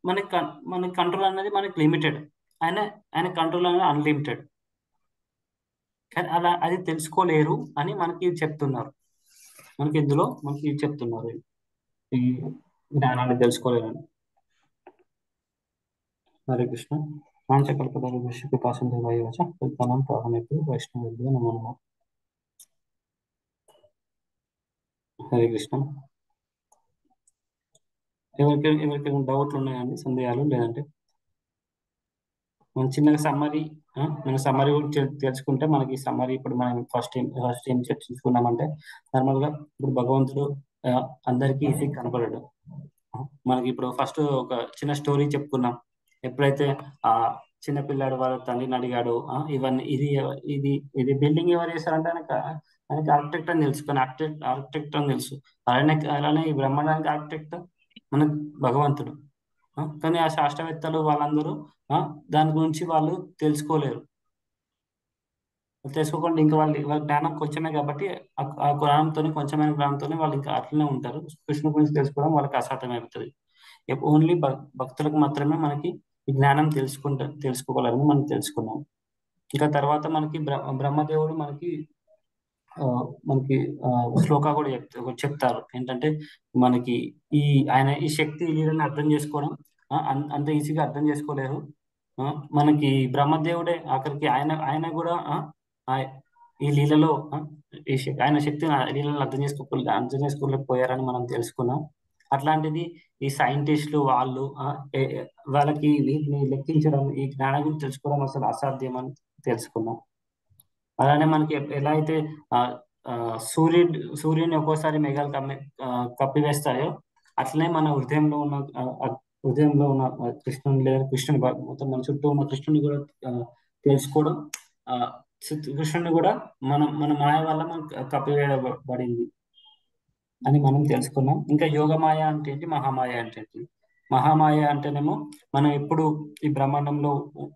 మనకి కంట్రోల్ అనేది మనకి లిమిటెడ్. ఆయన ఆయన కంట్రోల్ అనేది అన్లిమిటెడ్. కానీ అలా అది తెలుసుకోలేరు అని మనకి చెప్తున్నారు. మనకి ఇందులో మనకి చెప్తున్నారు ఈ జ్ఞానాన్ని తెలుసుకోలేరని. హరే కృష్ణ. మాంసకల్పతరుషి పాసంతో వాయువచ కల్పనం ప్రాహమేపు వైష్ణవ నమో నమః. హరే కృష్ణ. ఎవరికైనా డౌట్లు ఉన్నాయండి, సందేహాలు? లేదంటే మనం చిన్నగా సమ్మరీ మన సమ్మరీ గురించి తెలుసుకుంటే మనకి సమ్మరీ ఇప్పుడు మనం ఫస్ట్ ఏం చర్చించుకున్నామంటే నార్మల్గా ఇప్పుడు భగవంతుడు అందరికీ ఈజీ కనపడడు. మనకి ఇప్పుడు ఫస్ట్ ఒక చిన్న స్టోరీ చెప్పుకున్నాం. ఎప్పుడైతే ఆ చిన్న పిల్లాడు వాళ్ళ తండ్రిని అడిగాడు, ఇవన్నీ ఇది బిల్డింగ్ ఎవరు చేశారంటే ఆయనకి ఆర్కిటెక్ట్ అని తెలుసు. కానీ ఆర్కిటెక్ట్ అని తెలుసు. అలానే ఈ బ్రహ్మాండానికి ఆర్కిటెక్ట్ మన భగవంతుడు. కానీ ఆ శాస్త్రవేత్తలు వాళ్ళందరూ దాని గురించి వాళ్ళు తెలుసుకోలేరు. తెలుసుకోకుండా ఇంకా వాళ్ళ జ్ఞానం కొంచెమే కాబట్టి ఆ జ్ఞానంతో కొంచెమైన జ్ఞానంతో వాళ్ళు ఇంకా అట్లనే ఉంటారు. కృష్ణ గురించి తెలుసుకోవడం వాళ్ళకి అసాధ్యమవుతుంది. ఓన్లీ భక్తులకు మాత్రమే మనకి ఈ జ్ఞానం తెలుసుకోగలరని మనం తెలుసుకున్నాం. ఇంకా తర్వాత మనకి బ్రహ్మదేవుడు మనకి శ్లోక కూడా చెప్తారు. ఏంటంటే మనకి ఆయన ఈ శక్తి లీలని అర్థం చేసుకోవడం అంత ఈజీగా అర్థం చేసుకోలేరు. మనకి బ్రహ్మదేవుడే ఆఖరికి ఆయన కూడా ఈ లీలలో ఆయన శక్తిని లీలలో అర్థం చేసుకోలేకపోయారని మనం తెలుసుకున్నాం. అట్లాంటిది ఈ సైంటిస్టులు వాళ్ళకి వీటిని లెక్కించడం, ఈ జ్ఞానం గురించి తెలుసుకోవడం అసలు అసాధ్యం అని తెలుసుకున్నాం. అలానే మనకి ఎలా అయితే సూర్యుని ఒక్కోసారి మేఘాలు కప్పివేస్తాయో అట్లనే మన హృదయంలో ఉన్న కృష్ణుని మొత్తం మన చుట్టూ ఉన్న కృష్ణుని కూడా తెలుసుకోవడం, కృష్ణుని కూడా మన మాయ వల్ల మనకు కప్పివేయబడింది అని మనం తెలుసుకున్నాం. ఇంకా యోగమాయ అంటే ఏంటి, మహామాయ అంటే ఏంటి? మహామాయ అంటేనేమో మనం ఎప్పుడు ఈ బ్రహ్మాండంలో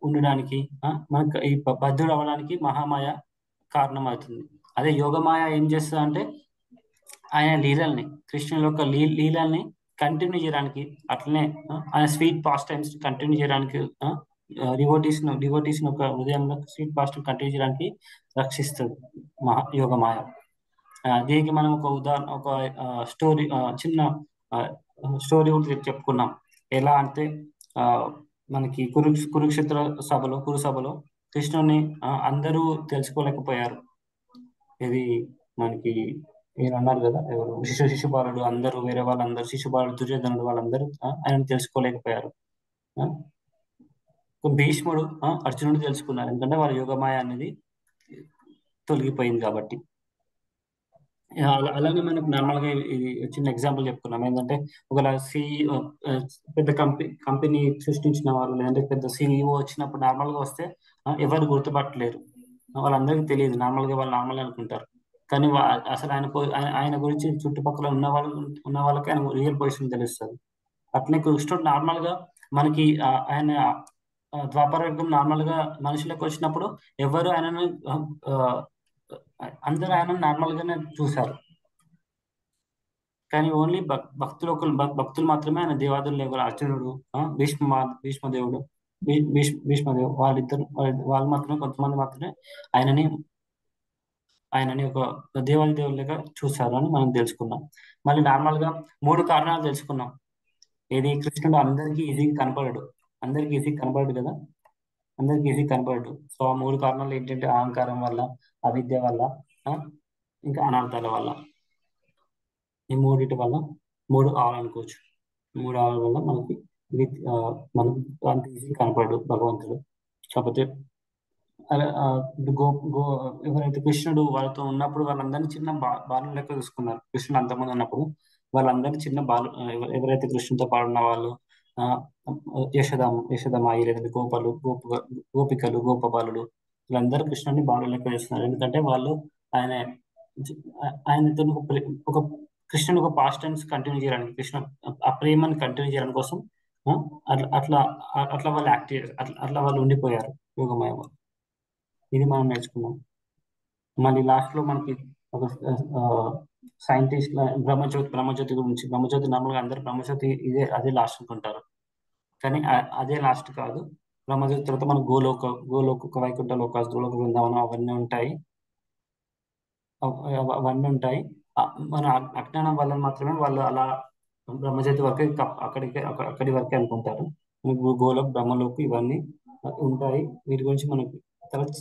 ఉండడానికి మనకు ఈ బద్ధుడు అవ్వడానికి మహామాయ కారణం అవుతుంది. అదే యోగమాయ ఏం చేస్తుంది అంటే ఆయన లీలల్ని, కృష్ణుని యొక్క లీలల్ని కంటిన్యూ చేయడానికి, అట్లనే ఆయన స్వీట్ పాస్ట్ టైమ్స్ కంటిన్యూ చేయడానికి, డివోటీస్ ఒక హృదయంలో స్వీట్ పాస్ట్ కంటిన్యూ చేయడానికి రక్షిస్తుంది యోగమాయ. దీనికి మనం ఒక ఉదాహరణ, ఒక స్టోరీ, చిన్న స్టోరీ చెప్పుకున్నాం. ఎలా అంటే మనకి కురుక్షేత్ర సభలో కృష్ణుని అందరూ తెలుసుకోలేకపోయారు. ఇది మనకి ఈయన అన్నారు కదా, ఎవరు శిశుపాలుడు, అందరూ వేరే వాళ్ళందరూ, శిశుపాలుడు, దుర్యోధనుడు వాళ్ళందరూ ఆయన తెలుసుకోలేకపోయారు. భీష్ముడు, అర్జునుడు తెలుసుకున్నారు, ఎందుకంటే వాళ్ళ యోగమాయ అనేది తొలగిపోయింది కాబట్టి. అలానే మనకు నార్మల్గా ఇది చిన్న ఎగ్జాంపుల్ చెప్పుకున్నాం. ఏంటంటే ఒకవేళ పెద్ద కంపెనీ సృష్టించిన వాళ్ళు, లేదంటే పెద్ద CEO వచ్చినప్పుడు నార్మల్గా వస్తే ఎవరు గుర్తుపట్టలేరు, వాళ్ళందరికీ తెలియదు. నార్మల్గా వాళ్ళు నార్మల్ అనుకుంటారు. కానీ అసలు ఆయన గురించి చుట్టుపక్కల ఉన్న వాళ్ళకి ఆయన రియల్ పొజిషన్ తెలుస్తుంది. అట్లనే కృష్ణుడు నార్మల్గా మనకి ఆయన ద్వాపర యుగం నార్మల్గా మనుషులకు వచ్చినప్పుడు ఎవరు ఆయనను అందరూ ఆయన నార్మల్ గానే చూశారు. కానీ ఓన్లీ భక్తులు మాత్రమే ఆయన దేవాదులు ఎవరు, అర్జునుడు, భీష్మదేవుడు వాళ్ళు మాత్రమే, కొంతమంది మాత్రమే ఆయనని ఒక దేవుళ్ళగా చూశారు అని మనం తెలుసుకున్నాం. మళ్ళీ నార్మల్ గా 3 కారణాలు తెలుసుకున్నాం. ఏది, కృష్ణుడు అందరికీ ఈజీగా కనపడడు కదా, అందరికి ఈజీ కనపడడు. సో ఆ 3 కారణాలు ఏంటంటే అహంకారం వల్ల, అవిద్య వల్ల, ఇంకా అనార్థాల వల్ల. ఈ 3 వల్ల 3 అనుకోవచ్చు. 3 వల్ల మనకి అంత ఈజీ కనపడడు భగవంతుడు. కాకపోతే ఎవరైతే కృష్ణుడు వాళ్ళతో ఉన్నప్పుడు వాళ్ళందరినీ చిన్న బాలు లెక్క చూసుకున్నారు. కృష్ణుడు అంతమంది ఉన్నప్పుడు వాళ్ళందరినీ చిన్న బాలు, ఎవరైతే కృష్ణుడితో పాడున్న వాళ్ళు, యశోదమాయి, లేదంటే గోపికలు, గోపబాలుడు, వీళ్ళందరూ కృష్ణుడిని బాలు లెక్క చేస్తున్నారు. ఎందుకంటే వాళ్ళు ఆయనతో ఒక కృష్ణుని ఒక పాస్ట్ టైమ్స్ కంటిన్యూ చేయడానికి, కృష్ణ ఆ ప్రేమను కంటిన్యూ చేయడం కోసం అట్లా వాళ్ళు అట్లా వాళ్ళు ఉండిపోయారు యోగమయ. ఇది మనం నేర్చుకున్నాం. మళ్ళీ లాస్ట్ లో మనకి ఒక సైంటిస్ట్ బ్రహ్మజ్యోతి గురించి, బ్రహ్మజ్యోతి నార్మల్గా అందరు బ్రహ్మజ్యోతి అదే లాస్ట్ అనుకుంటారు. కానీ అదే లాస్ట్ కాదు. బ్రహ్మజ్యోతి తర్వాత మన గోలోక వైకుంఠ లోక గోలోక బృందావనం అవన్నీ ఉంటాయి. అవన్నీ ఉంటాయి. మన అజ్ఞానం వల్ల మాత్రమే వాళ్ళు అలా బ్రహ్మజ్యోతి వరకే అక్కడి వరకే అనుకుంటారు. గోలోక్ బ్రహ్మలోకి ఇవన్నీ ఉంటాయి. వీటి గురించి మనకి తర్వాత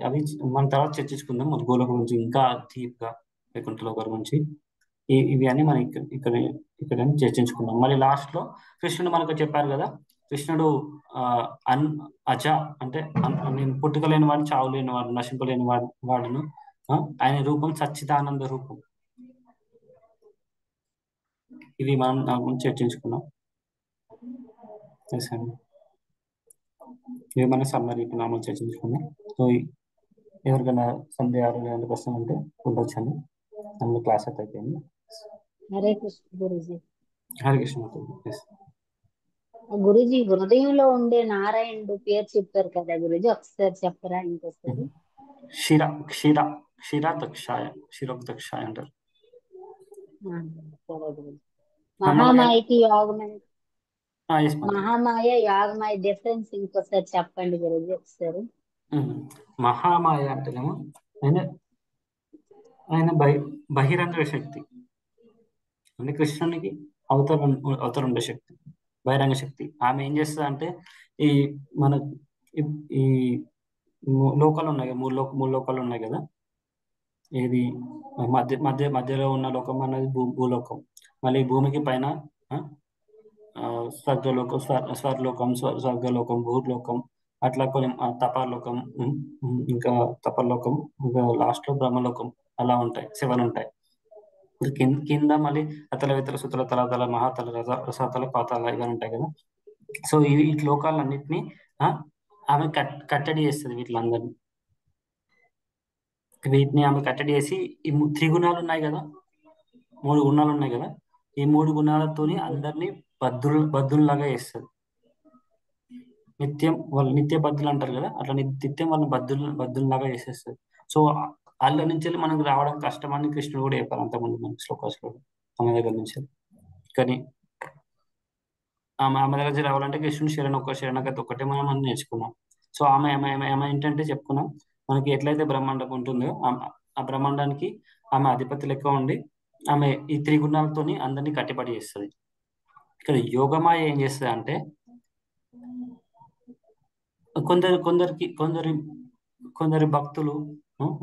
అవి మన తర్వాత చర్చించుకుందాం. మన గోలోక గురించి ఇంకా డీప్ గా వైకుంఠ లోకాల గురించి ఇవి అన్ని మనం ఇక్కడ చర్చించుకుందాం. మళ్ళీ లాస్ట్ లో కృష్ణుడు మనకు చెప్పారు కదా, కృష్ణుడు అజ అంటే నేను పుట్టుకలేని వాడు, చావు లేని వాడు, నశింపలేని వాడును. ఆయన రూపం సచ్చిదానంద రూపం. ఇవి మనం చర్చించుకున్నాం. ఇవి మన సమ్మరీ నామం చర్చించుకున్నాం. సో ఎవరికైనా సందేహాలు లేని ప్రశ్న ఉంటే ఉండొచ్చండి. అందులో క్లాస్ అయితే అయిపోయింది. హరే కృష్ణ గురుజీ. హరే కృష్ణ. గురుజీ హృదయంలో ఉండే నారాయణుడు పేరు చెప్పారు కదా గురుజీ, ఒకసారి చెప్పరా ఇంకోసారి? క్షీరోదక్షాయ అంటారు. మహామాయకి యోగమయ, మహామాయ యోగమాయ డిఫరెన్స్ ఇంకోసారి చెప్పండి గురుజీ ఒకసారి. మహామాయ అంటేనేమో ఆయన బహిరంగ శక్తి అంటే కృష్ణునికి అవతరుండే శక్తి, బహిరంగ శక్తి. ఆమె ఏం చేస్తుంది అంటే ఈ మన ఈ లోకాలు ఉన్నాయి కదా, మూడు లోకాలు ఉన్నాయి కదా. ఏది మధ్యలో ఉన్న లోకం అన్నది భూలోకం. మళ్ళీ భూమికి పైన స్వర్లోకం, స్వర్గలోకం, భూలోకం, అట్లా కొన్ని తపాలోకం, ఇంకా తపలోకం, ఇంకా లాస్ట్ లో బ్రహ్మలోకం, అలా ఉంటాయి. 7 ఉంటాయి. కింద మళ్ళీ అతల వితల సుతల తలతల మహాతల రసతల పాతాల ఇవన్నీ ఉంటాయి కదా. సో ఈ లోకాలన్నింటినీ ఆమె కట్టడి చేస్తుంది. వీటిని ఆమె కట్టడి చేసి ఈ 3 గుణాలు ఉన్నాయి కదా, 3 గుణాలు ఉన్నాయి కదా, ఈ 3 గుణాలతోని అందరినీ బద్ధుల్లాగా చేస్తుంది. వాళ్ళు నిత్య బద్ధులు అంటారు కదా, అట్లా నిత్యం వాళ్ళని బద్ధుల్లాగా చేసేస్తుంది. సో వాళ్ళ నుంచి మనకు రావడం కష్టం అని కృష్ణుడు కూడా చెప్పారు అంతకుముందు మన శ్లోకాసులో ఆమె దగ్గర నుంచి. కానీ ఆమె దగ్గర రావాలంటే కృష్ణుడు శరణగతి ఒక్కటే మనం నేర్చుకున్నాం. సో ఆమె ఏంటంటే చెప్పుకున్నాం, మనకి ఎట్లయితే బ్రహ్మాండం ఉంటుందో ఆ బ్రహ్మాండానికి ఆమె అధిపతి లెక్క ఉండి ఆమె ఈ 3 గుణాలతోని అందరినీ కట్టిపడి చేస్తుంది. ఇక్కడ యోగమాయ ఏం చేస్తుంది అంటే కొందరి భక్తులు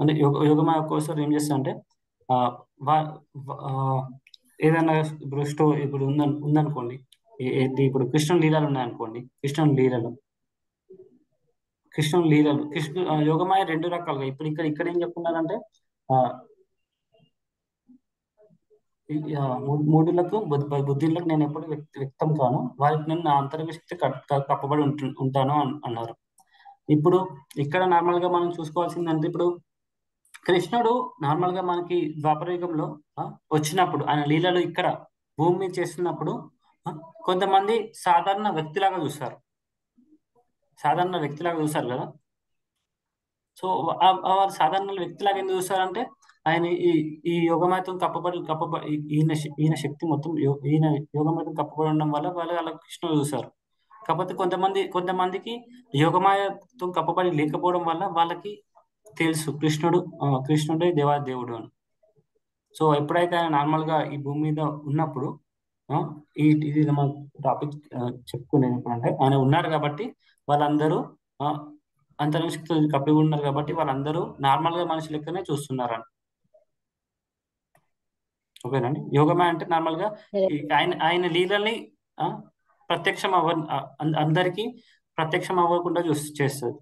అంటే యోగమాయ ఒక్కోసారి ఏం చేస్తా అంటే ఏదైనా ఇప్పుడు ఉందనుకోండి, ఇప్పుడు కృష్ణుని లీలలు ఉన్నాయనుకోండి, కృష్ణుని లీలలు యోగమాయ 2 రకాలుగా. ఇప్పుడు ఇక్కడ ఏం చెప్తున్నారంటే మూడులకు బుద్ధిలకు నేను ఎప్పుడు వ్యక్తం కాను, వారికి నేను నా అంతరంగ శక్తి కప్పబడి ఉంటాను అన్నారు. ఇప్పుడు ఇక్కడ నార్మల్ గా మనం చూసుకోవాల్సిందంటే, ఇప్పుడు కృష్ణుడు నార్మల్ గా మనకి ద్వాపరయుగంలో వచ్చినప్పుడు ఆయన లీలలు ఇక్కడ భూమి మీద చేస్తున్నప్పుడు కొంతమంది సాధారణ వ్యక్తిలాగా చూస్తారు కదా. సో వారు సాధారణ వ్యక్తిలాగా ఎందుకు చూస్తారంటే ఆయన ఈ యోగమాయతో కప్పబడి ఈయన శక్తి మొత్తం ఈయన యోగమాయతో కప్పబడి ఉండడం వల్ల వాళ్ళు అలా కృష్ణుడు చూస్తారు. కాకపోతే కొంతమందికి యోగమాయతో కప్పబడి లేకపోవడం వల్ల వాళ్ళకి తెలుసు కృష్ణుడే దేవాదేవుడు అని. సో ఎప్పుడైతే ఆయన నార్మల్ గా ఈ భూమి మీద ఉన్నప్పుడు ఇది మన టాపిక్ చెప్పుకునేది ఎప్పుడంటే, ఆయన ఉన్నారు కాబట్టి వాళ్ళందరూ అంతర్శక్తులు కప్పి ఉన్నారు కాబట్టి వాళ్ళందరూ నార్మల్ గా మనిషి లెక్కనే చూస్తున్నారని. ఓకేనండి. యోగమాయ అంటే నార్మల్ గా ఆయన లీలల్ని అందరికీ ప్రత్యక్షం అవ్వకుండా చేస్తుంది.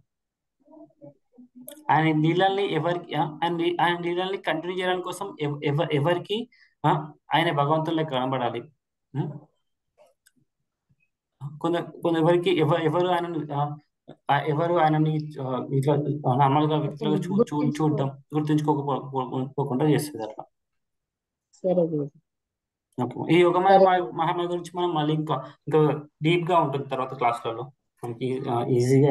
ఆయన లీలల్ని ఆయన లీలల్ని కంటిన్యూ చేయడానికి కోసం ఎవరికి ఆయన భగవంతులే కనబడాలి. కొందరికి ఎవరు ఆయనని ఇట్లా నార్మల్ గా వ్యక్తులుగా చూడడం గుర్తుంచుకోకుండా చేస్తుంది అట్లా. ఈ యోగమాయ మహామాయ గురించి మనం మళ్ళీ ఇంకా డీప్ గా ఉంటుంది తర్వాత క్లాస్లలో మనకి ఈజీగా.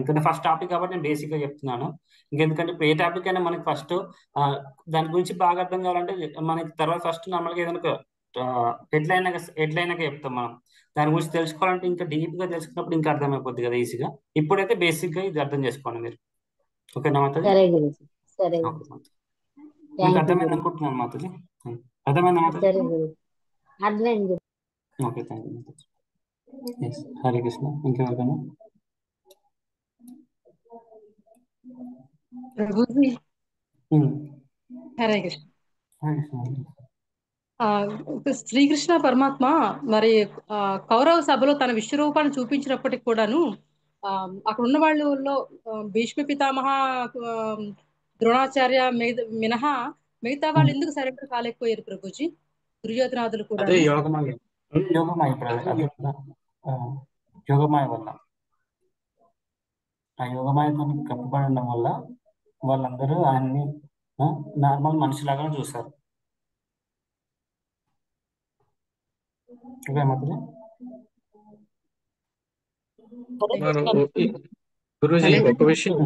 ఇంకా ఫస్ట్ టాపిక్ కాబట్టి నేను బేసిక్ గా చెప్తున్నాను. ఇంకెందుకంటే ఏ టాపిక్ అయినా మనకి ఫస్ట్ దాని గురించి బాగా అర్థం కావాలంటే మనకి తర్వాత ఫస్ట్ నార్మల్గా ఏదైనా ఎట్లయినా చెప్తాం మనం. దాని గురించి తెలుసుకోవాలంటే ఇంకా డీప్ గా తెలుసుకున్నప్పుడు ఇంకా అర్థమైపోద్ది కదా ఈజీగా. ఇప్పుడైతే బేసిక్ గా ఇది అర్థం చేసుకోండి మీరు. ఓకేనా మాతాజీ? సరే గురుజీ, సరే ఓకే గురుజీ. మాతాజీ. మీకు థ్యాంక్ యూ అర్థమైంది గురు. అనుకుంటున్నాను మాతాజీ. అర్థమైందా మాతాజీ? సరే గురు, అర్థమైంది గురు. ఓకే, థ్యాంక్ యూ మాతాజీ. ఎస్, హరే కృష్ణ. ఇంకెవరికైనా? ప్రభుజీ హరే కృష్ణ. హరే కృష్ణ. శ్రీకృష్ణ పరమాత్మ మరి కౌరవ సభలో తన విశ్వరూపాన్ని చూపించినప్పటికి కూడాను అక్కడ ఉన్న వాళ్ళలో భీష్మ పితామహ, ద్రోణాచార్య మినహా మిగతా వాళ్ళు ఎందుకు సరెండర్ కాలేకపోయారు ప్రభుజీ? దుర్యోధనాదులు కూడా అదే యోగమాయ. యోగమాయ అదే కదా, యోగమాయ వల్ల, ఆ యోగమాయతో కప్పబడడం వల్ల వాళ్ళందరూ ఆయన్ని నార్మల్ మనిషిలాగానే చూస్తారు. ఓకే మాత్రం. గురూజీ ఒక విషయం,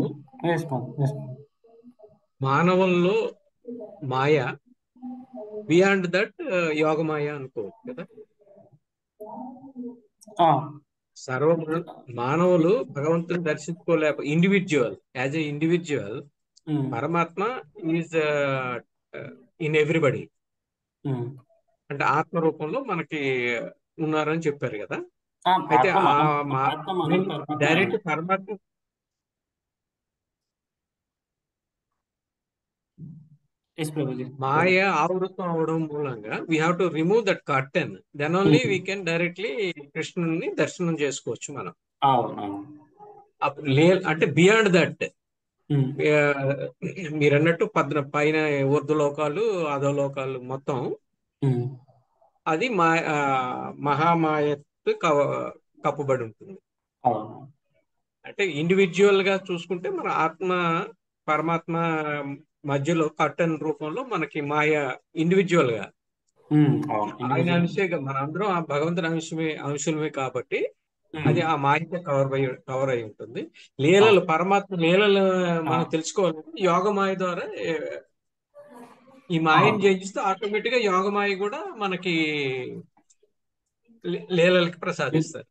మానవుల్లో మాయ బియాండ్ దట్ యోగమాయ అనుకోవచ్చు కదా. మానవులు భగవంతుని దర్శించుకోలేక ఇండివిజువల్, యాజ్ ఎ ఇండివిజువల్ పరమాత్మ ఈజ్ ఇన్ ఎవ్రీబడి, అంటే ఆత్మ రూపంలో మనకి ఉన్నారని చెప్పారు కదా. అయితే డైరెక్ట్ పరమాత్మ మాయ ఆవృతం అవడం మూలంగా we have to remove that curtain, then only we can directly కృష్ణుని దర్శనం చేసుకోవచ్చు మనం. అంటే బియాండ్ దట్ మీరు అన్నట్టు పైన ఊర్ధ్వలోకాలు అధోలోకాలు మొత్తం అది మహామాయతో కప్పబడి ఉంటుంది. అంటే ఇండివిజువల్ గా చూసుకుంటే మన ఆత్మ పరమాత్మ మధ్యలో కర్టన్ రూపంలో మనకి మాయ ఇండివిజువల్ గా ఆయన అంశే, మన అందరం ఆ భగవంతుని అంశమే కాబట్టి అది ఆ మాయతో కవర్ అయి ఉంటుంది. లీలలు, పరమాత్మ లీలలు మనం తెలుసుకోవాలంటే యోగమాయ ద్వారా ఈ మాయను జయిస్తే ఆటోమేటిక్ గా యోగమాయ కూడా మనకి లీలలకి ప్రసాదిస్తారు.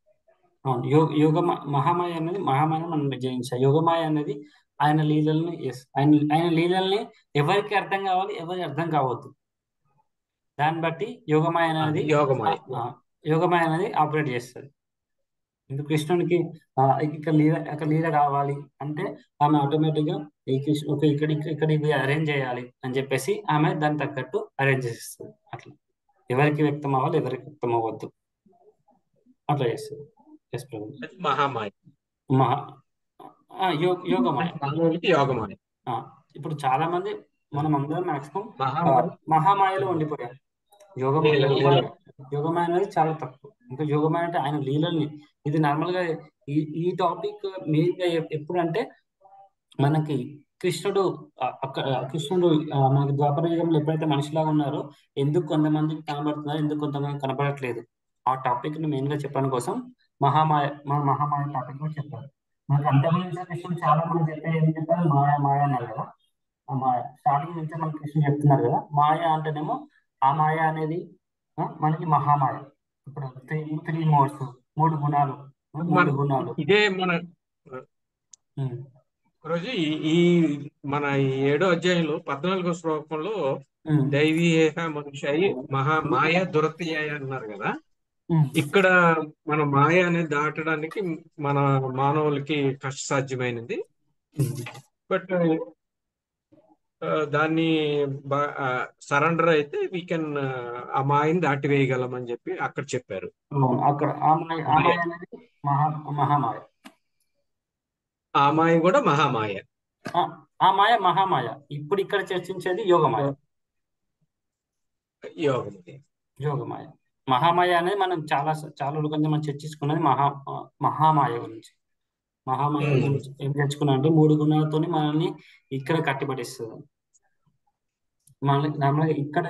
మహామాయ అనేది మహామాయ మనం జయించాలి. యోగమాయ అనేది ఆయన లీలల్ని, ఆయన లీలల్ని ఎవరికి అర్థం కావాలి, ఎవరికి అర్థం కావద్దు, దాన్ని బట్టి యోగమాయ అనేది ఆపరేట్ చేస్తుంది. ఇంకా కృష్ణునికి ఇక్కడ లీల కావాలి అంటే ఆమె ఆటోమేటిక్ గా ఈ ఇక్కడ ఇవి అరేంజ్ చేయాలి అని చెప్పేసి ఆమె దాన్ని తగ్గట్టు అరేంజ్ చేస్తుంది. అట్లా ఎవరికి వ్యక్తం అవ్వాలి, ఎవరికి వ్యక్తం అవ్వద్దు, అట్లా చేస్తుంది. మహామాయ యోగమాయ. ఇప్పుడు చాలా మంది మనం అందరం మాక్సిమం మహామాయలో ఉండిపోయారు. యోగమాయ అనేది చాలా తక్కువ. ఇంకా యోగమాయ అంటే ఆయన లీలల్ని, ఇది నార్మల్ గా ఈ టాపిక్ మెయిన్ గా ఎప్పుడంటే మనకి కృష్ణుడు మనకి ద్వాపర యుగంలో ఎప్పుడైతే మనిషిలాగా ఉన్నారో ఎందుకు కొంతమందికి కనబడుతున్నారు, ఎందుకు కొంతమంది కనబడట్లేదు, ఆ టాపిక్ ని మెయిన్ గా చెప్పడం కోసం మహామాయ టాపిక్ కూడా చెప్పారు. మనకి అంతమంది కృష్ణుడు చాలా మంది చెప్పే ఏం చెప్పారు, మాయ అన్నారు కదా. ఆ మాయ స్టార్టింగ్ నుంచి మనకి కృష్ణుడు చెప్తున్నారు కదా, మాయ అంటేనేమో ఆ మాయ అనేది మనకి మహామాయ. ఇప్పుడు 3 మోడ్స్, 3 గుణాలు. ఇదే మన రోజు ఈ మన 7వ అధ్యాయంలో 14వ శ్లోకంలో దైవీహ మనుష్యాయి మహామాయ దురత్యాయ అన్నారు కదా. ఇక్కడ మన మాయ అనేది దాటడానికి మన మానవులకి కష్టసాధ్యమైనది. బట్ దాన్ని సరెండర్ అయితే వీ కెన్ ఆ మాయని దాటివేయగలం అని చెప్పి అక్కడ చెప్పారు. అక్కడ మహామాయ, ఆ మాయ కూడా మహామాయ, ఆ మాయ మహామాయ. ఇప్పుడు ఇక్కడ చర్చించేది యోగమాయ. యోగమాయ మహామాయ అనేది మనం చాలా కొంచెం మనం చర్చించుకున్నది మహామాయ గురించి. మహామాయ గురించి ఏం తెచ్చుకున్నా అంటే 3 గుణాలతోని మనల్ని ఇక్కడ కట్టిపడిస్తుంది. మనల్ని ఇక్కడ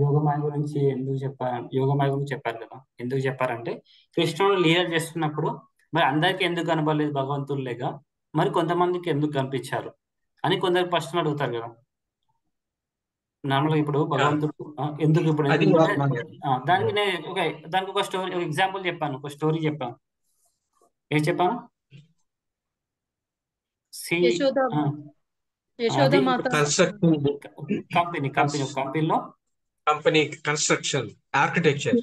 యోగమాయ గురించి ఎందుకు చెప్పారు, యోగమాయ గురించి చెప్పారు కదా. ఎందుకు చెప్పారంటే కృష్ణుడు లీలలు చేస్తున్నప్పుడు మరి అందరికి ఎందుకు కనబడలేదు భగవంతుడు లేక, మరి కొంతమందికి ఎందుకు కనిపించారు అని కొందరు ప్రశ్నలు అడుగుతారు కదా. నార్మల్గా ఇప్పుడు భగవంతుడు ఎందుకు ఇప్పుడు అది ఎందుకంటే దానికి నేను దానికి ఒక స్టోరీ ఎగ్జాంపుల్ చెప్పాను, ఒక స్టోరీ చెప్పాను. ఏం చెప్పాను? యశోదమాత కంపెనీలో company construction architecture.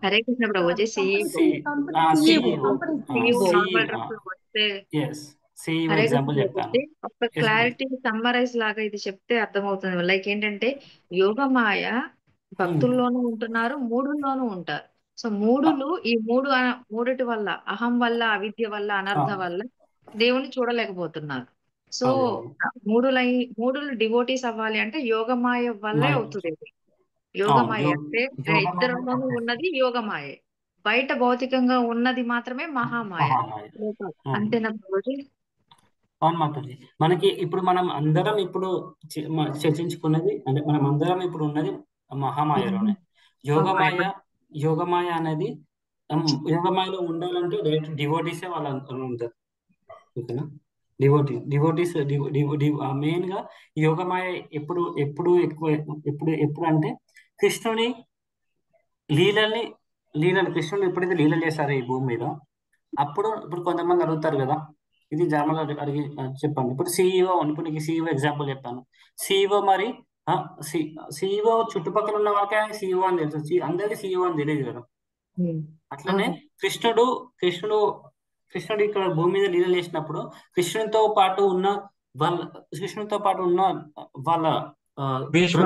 Hare Krishna Prabhuji Hare example Krishna చెప్పాను. ప్రభుజీ ఒక క్లారిటీ సమ్మరైజ్ లాగా ఇది చెప్తే అర్థమవుతుంది. లైక్ ఏంటంటే యోగమాయ భక్తుల్లోనూ ఉంటున్నారు, మూడుల్లోనూ ఉంటారు. సో మూడులు ఈ మూడిటి వల్ల అహం వల్ల, అవిద్య వల్ల, అనర్థ వల్ల దేవుని చూడలేకపోతున్నారు. సో మూడులు డివోటీస్ అవ్వాలి అంటే యోగమాయ వల్లే అవుతుంది. యోగమాయ అంటే ఇద్దరిలోనూ ఉన్నది యోగమాయ, బయట భౌతికంగా ఉన్నది మాత్రమే మహామాయ. అంతేనా ప్రభుజీ? అవును మాతాజీ. మనకి ఇప్పుడు మనం అందరం ఇప్పుడు చర్చించుకున్నది అంటే మనం అందరం ఇప్పుడు ఉన్నది మహామాయలోనే. యోగమాయ అనేది యోగమాయలో ఉండాలంటే డైరెక్ట్ డివోటీసే వాళ్ళు ఉంటారు. ఓకేనా? డివోటీస్ మెయిన్ గా యోగమాయ ఎప్పుడు అంటే కృష్ణుని లీలలు కృష్ణుడు ఎప్పుడైతే లీలలు చేశారో ఈ భూమి మీద, అప్పుడు ఇప్పుడు కొంతమంది అడుగుతారు కదా, ఇది జామలు అడిగి చెప్పండి. ఇప్పుడు సిఇఓ ఇప్పుడు నీకు సిఇఓ ఎగ్జాంపుల్ చెప్పాను. సిఇఓ మరి సిఇఓ చుట్టుపక్కల ఉన్న వాళ్ళకే సిఇఓ అని తెలుసు, అందరికీ సిఇఓ అని తెలియదు కదా. అట్లనే కృష్ణుడు ఇక్కడ భూమి మీద లీలలు చేసినప్పుడు కృష్ణునితో పాటు ఉన్న వాళ్ళ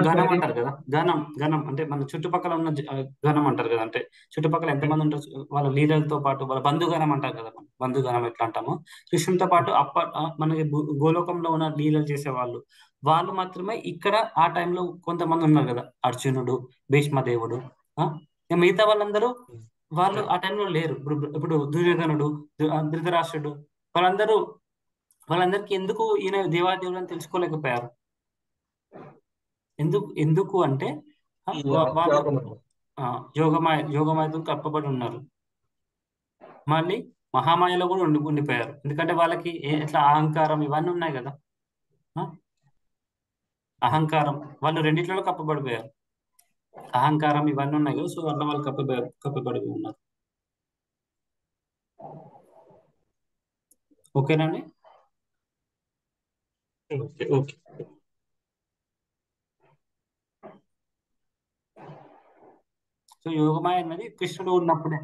గణం అంటారు కదా, గణం అంటే మన చుట్టుపక్కల ఉన్న గణం అంటారు కదా, అంటే చుట్టుపక్కల ఎంతమంది ఉంటారు వాళ్ళ లీలలతో పాటు వాళ్ళ బంధుగణం అంటారు కదా, బంధుగణం ఎట్లా అంటామో కృష్ణునితో పాటు మనకి గోలోకంలో ఉన్న లీలలు చేసే వాళ్ళు మాత్రమే ఇక్కడ ఆ టైంలో కొంతమంది ఉన్నారు కదా, అర్జునుడు, భీష్మదేవుడు, మిగతా వాళ్ళందరూ వాళ్ళు ఆ టైంలో లేరు. ఇప్పుడు దుర్యోధనుడు, ధృతరాష్ట్రుడు, వాళ్ళందరికీ ఎందుకు ఈయన దేవాదేవుడు అని తెలుసుకోలేకపోయారు? ఎందుకు అంటే వాళ్ళు యోగమాయతో కప్పబడి ఉన్నారు. మళ్ళీ మహామాయలో కూడా ఉండిపోయారు. ఎందుకంటే వాళ్ళకి ఎట్లా అహంకారం ఇవన్నీ ఉన్నాయి కదా, అహంకారం వాళ్ళు రెండిట్లలో కప్పబడిపోయారు. అహంకారం ఇవన్నీ ఉన్నాయి కదా, సో అట్లా వాళ్ళు కప్పబడి ఉన్నారు. ఓకేనండి? ఓకే. సో యోగమాయ అనేది కృష్ణుడు ఉన్నప్పుడే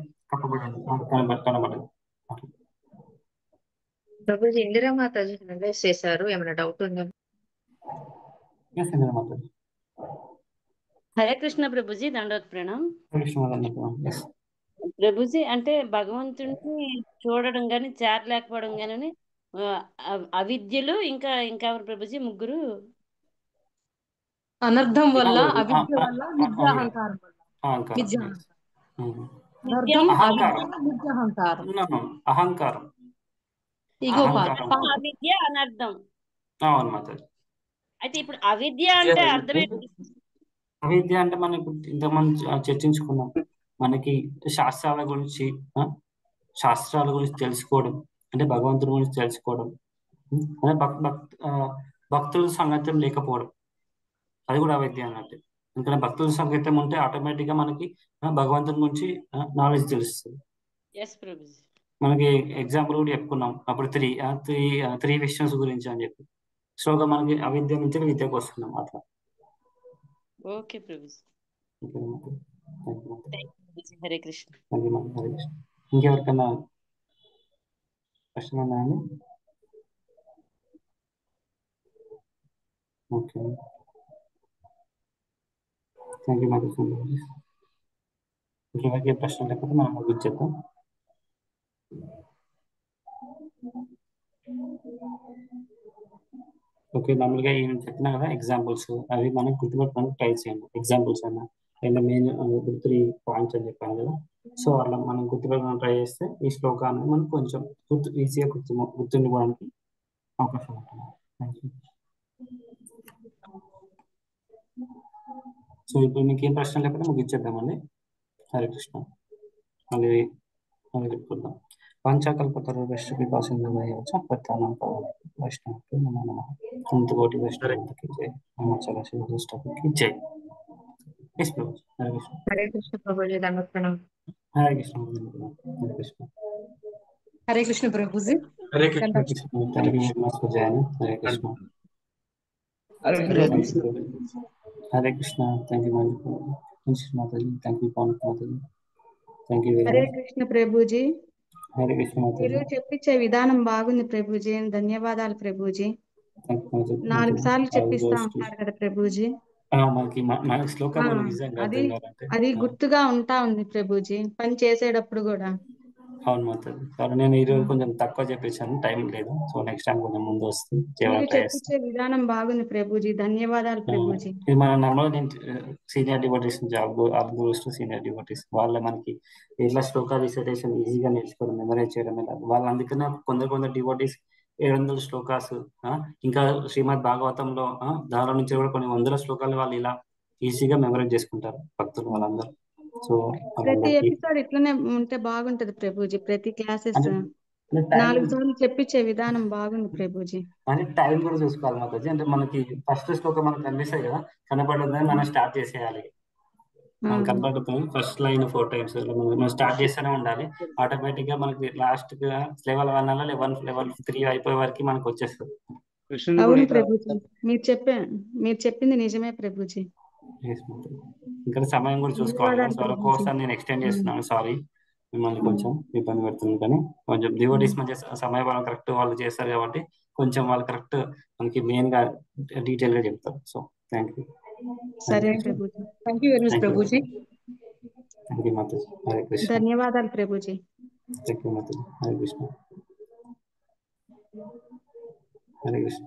కనబడదు. ప్రభుజీ ఇందిరా మాతాజీ అనలైజ్ చేశారు, ఏమైనా డౌట్ ఉందా? హరే కృష్ణ ప్రభుజీ, దండోత్ ప్రణామ్. ప్రభుజీ అంటే భగవంతుడిని చూడడం గాని చేరలేకపోవడం గాని అవిద్యలు ఇంకా ఎవరు ప్రభుజీ? ముగ్గురు. అనర్థం వల్ల, అవిద్య వల్ల, నిత్యాహంకారం వల్ల. అహంకారం, అవిద్య, అనర్థం. అవును మాతాజీ. అయితే ఇప్పుడు అవిద్య అంటే అర్థమేంటి? అవిద్య అంటే మనం ఇప్పుడు ఇంతకుముందు చర్చించుకున్నాం, మనకి శాస్త్రాల గురించి తెలుసుకోవడం అంటే భగవంతుడి గురించి తెలుసుకోవడం, అంటే భక్తుల సంగత్యం లేకపోవడం, అది కూడా అవిద్య అన్నట్టు. ఎందుకంటే భక్తుల సంగీతం ఉంటే ఆటోమేటిక్ గా మనకి భగవంతుని గురించి నాలెడ్జ్ తెలుస్తుంది. మనకి ఎగ్జాంపుల్ కూడా చెప్పుకున్నాం అప్పుడు త్రీ విషన్స్ గురించి అని చెప్పి. స్లోగా మనకి అవిద్య నుంచి విద్యకు వస్తున్నాం అట్లా. ఓకే ప్రభుజీ. హరే కృష్ణ. ఇంకెవరికన్నా ప్రశ్న ఉన్నాయండి? ఓకే, థ్యాంక్ యూ మాకు. ఇంకెవరికి ప్రశ్న లేకపోతే మనం ముగించేద్దాం. ఓకే, మామూలుగా నేను చెప్పినా కదా ఎగ్జాంపుల్స్, అవి మనం గుర్తుపెట్టుకోవడానికి ట్రై చేయండి. ఎగ్జాంపుల్స్ అన్న మెయిన్ 3 పాయింట్స్ అని చెప్పాను కదా, సో అలా మనం గుర్తుపెట్టుకోవడానికి ట్రై చేస్తే ఈ శ్లోకాన్ని మనం కొంచెం ఈజీగా గుర్తుండిపోవడానికి అవకాశం ఉంటుంది. Thank you. సో ఇప్పుడు మీకు ఏం ప్రశ్న లేకపోతే ముగించేద్దామండి. హరే కృష్ణ. మళ్ళీ పెట్టుకుందాం. పంచకల్పతరుభ్యశ్చ కృపా సింధుభ్యశ్చ పతితానాం వైష్ణవేభ్యో నమో నమః. అంతకోటి వైష్ణవులకి జై. అరుణాచల శివ దుష్టకి జై. Yes, ప్రభు. హరే కృష్ణ. హరే కృష్ణ ప్రభుజీ, దండవత్ ప్రణామం. Hare Krishna. Hare Krishna. Hare Krishna Prabhuji. Hare Krishna. Hare Krishna. Thank you very much for joining. Hare Krishna. Hare Krishna. Hare Krishna. Thank you Mataji. Thank you Pavan Mataji. Thank you very Hare much. Krishna Prabhuji. Hare Krishna మీరు మాతాజీ. చెప్పించే విధానం బాగుంది ప్రభుజీ. ధన్యవాదాలు ప్రభుజీ. Thank you Mataji. 4 సార్లు All చెప్పిస్తా goes to ఉంటారు కదా ప్రభుజీ. మనకి మన శ్లోకాలు నిజంగా అది అర్థం కావాలంటే అది గుర్తుగా ఉంటా ఉంది ప్రభుజీ, పని చేసేటప్పుడు కూడా. అవును మాతాజీ. కానీ నేను ఈరోజు కొంచెం తక్కువ చెప్పేసాను, టైం లేదు. సో నెక్స్ట్ టైం కొంచెం ముందు వస్తుంది మీరు చేయడానికి ట్రై చేస్తాను. చెప్పించే విధానం బాగుంది ప్రభుజీ. ధన్యవాదాలు ప్రభుజీ. ఇది మన నార్మల్ నేను senior devotees algos senior devotees వాళ్ళ మనకి ఎట్లా శ్లోక రిసైటేషన్ ఈజీగా నేర్చుకోవడం, మెమరైజ్ చేయడం ఎలా వాళ్ళు. అందుకనే కొందరు డివోటీస్ 700 శ్లోకాస్, ఇంకా శ్రీమద్ భాగవతంలో దానిలో నుంచి కూడా కొన్ని వందల శ్లోకాలు వాళ్ళు ఇలా ఈజీగా మెమరైజ్ చేసుకుంటారు భక్తులు వాళ్ళందరూ. సో ప్రతి వాళ్ళకి ఎపిసోడ్ ఇట్లనే ఉంటే బాగుంటది ప్రభుజీ. ప్రతి క్లాసెస్ అంటే టైం 4 సార్లు చెప్పించే విధానం బాగుంది ప్రభుజీ. అంటే టైం కూడా చూసుకోవాలి మాతాజీ. అంటే మనకి ఫస్ట్ శ్లోకం మనకు కనిపిస్తాయి కదా, కనపడుతుందని మనం స్టార్ట్ చేసేయాలి. మనకు కనపడుతుంది ఫస్ట్ లైన్ 4 times మనం స్టార్ట్ చేస్తూనే ఉండాలి. ఆటోమేటిక్ గా మనకి లాస్ట్ లెవెల్ 1 అలా లెవెల్ 3 అయిపోయే వరకు మనకు వచ్చేస్తుంది. అవును ప్రభుజీ, మీరు చెప్పింది నిజమే ప్రభుజీ. Yes, మాతాజీ. ఇంకా సమయం కూడా చూసుకోవాలి కదా. సో కోసం నేను ఎక్స్టెండ్ చేస్తున్నాను. సారీ మిమ్మల్ని కొంచెం ఇబ్బంది పెడుతుంది, కానీ కొంచెం డివోటీస్ మధ్య సమయం కరెక్ట్ వాళ్ళు చేస్తారు కాబట్టి కొంచెం వాళ్ళు కరెక్ట్ మనకి మెయిన్ గా డీటెయిల్ గా చెప్తారు. So thank you. సరే ప్రభుజీ. థ్యాంక్ యూ వెరీ మచ్ ప్రభుజీ. థ్యాంక్ యూ మాతాజీ. హరే కృష్ణ. ధన్యవాదాలు ప్రభుజీ. థ్యాంక్ యూ మాతాజీ. హరే కృష్ణ. హరే కృష్ణ.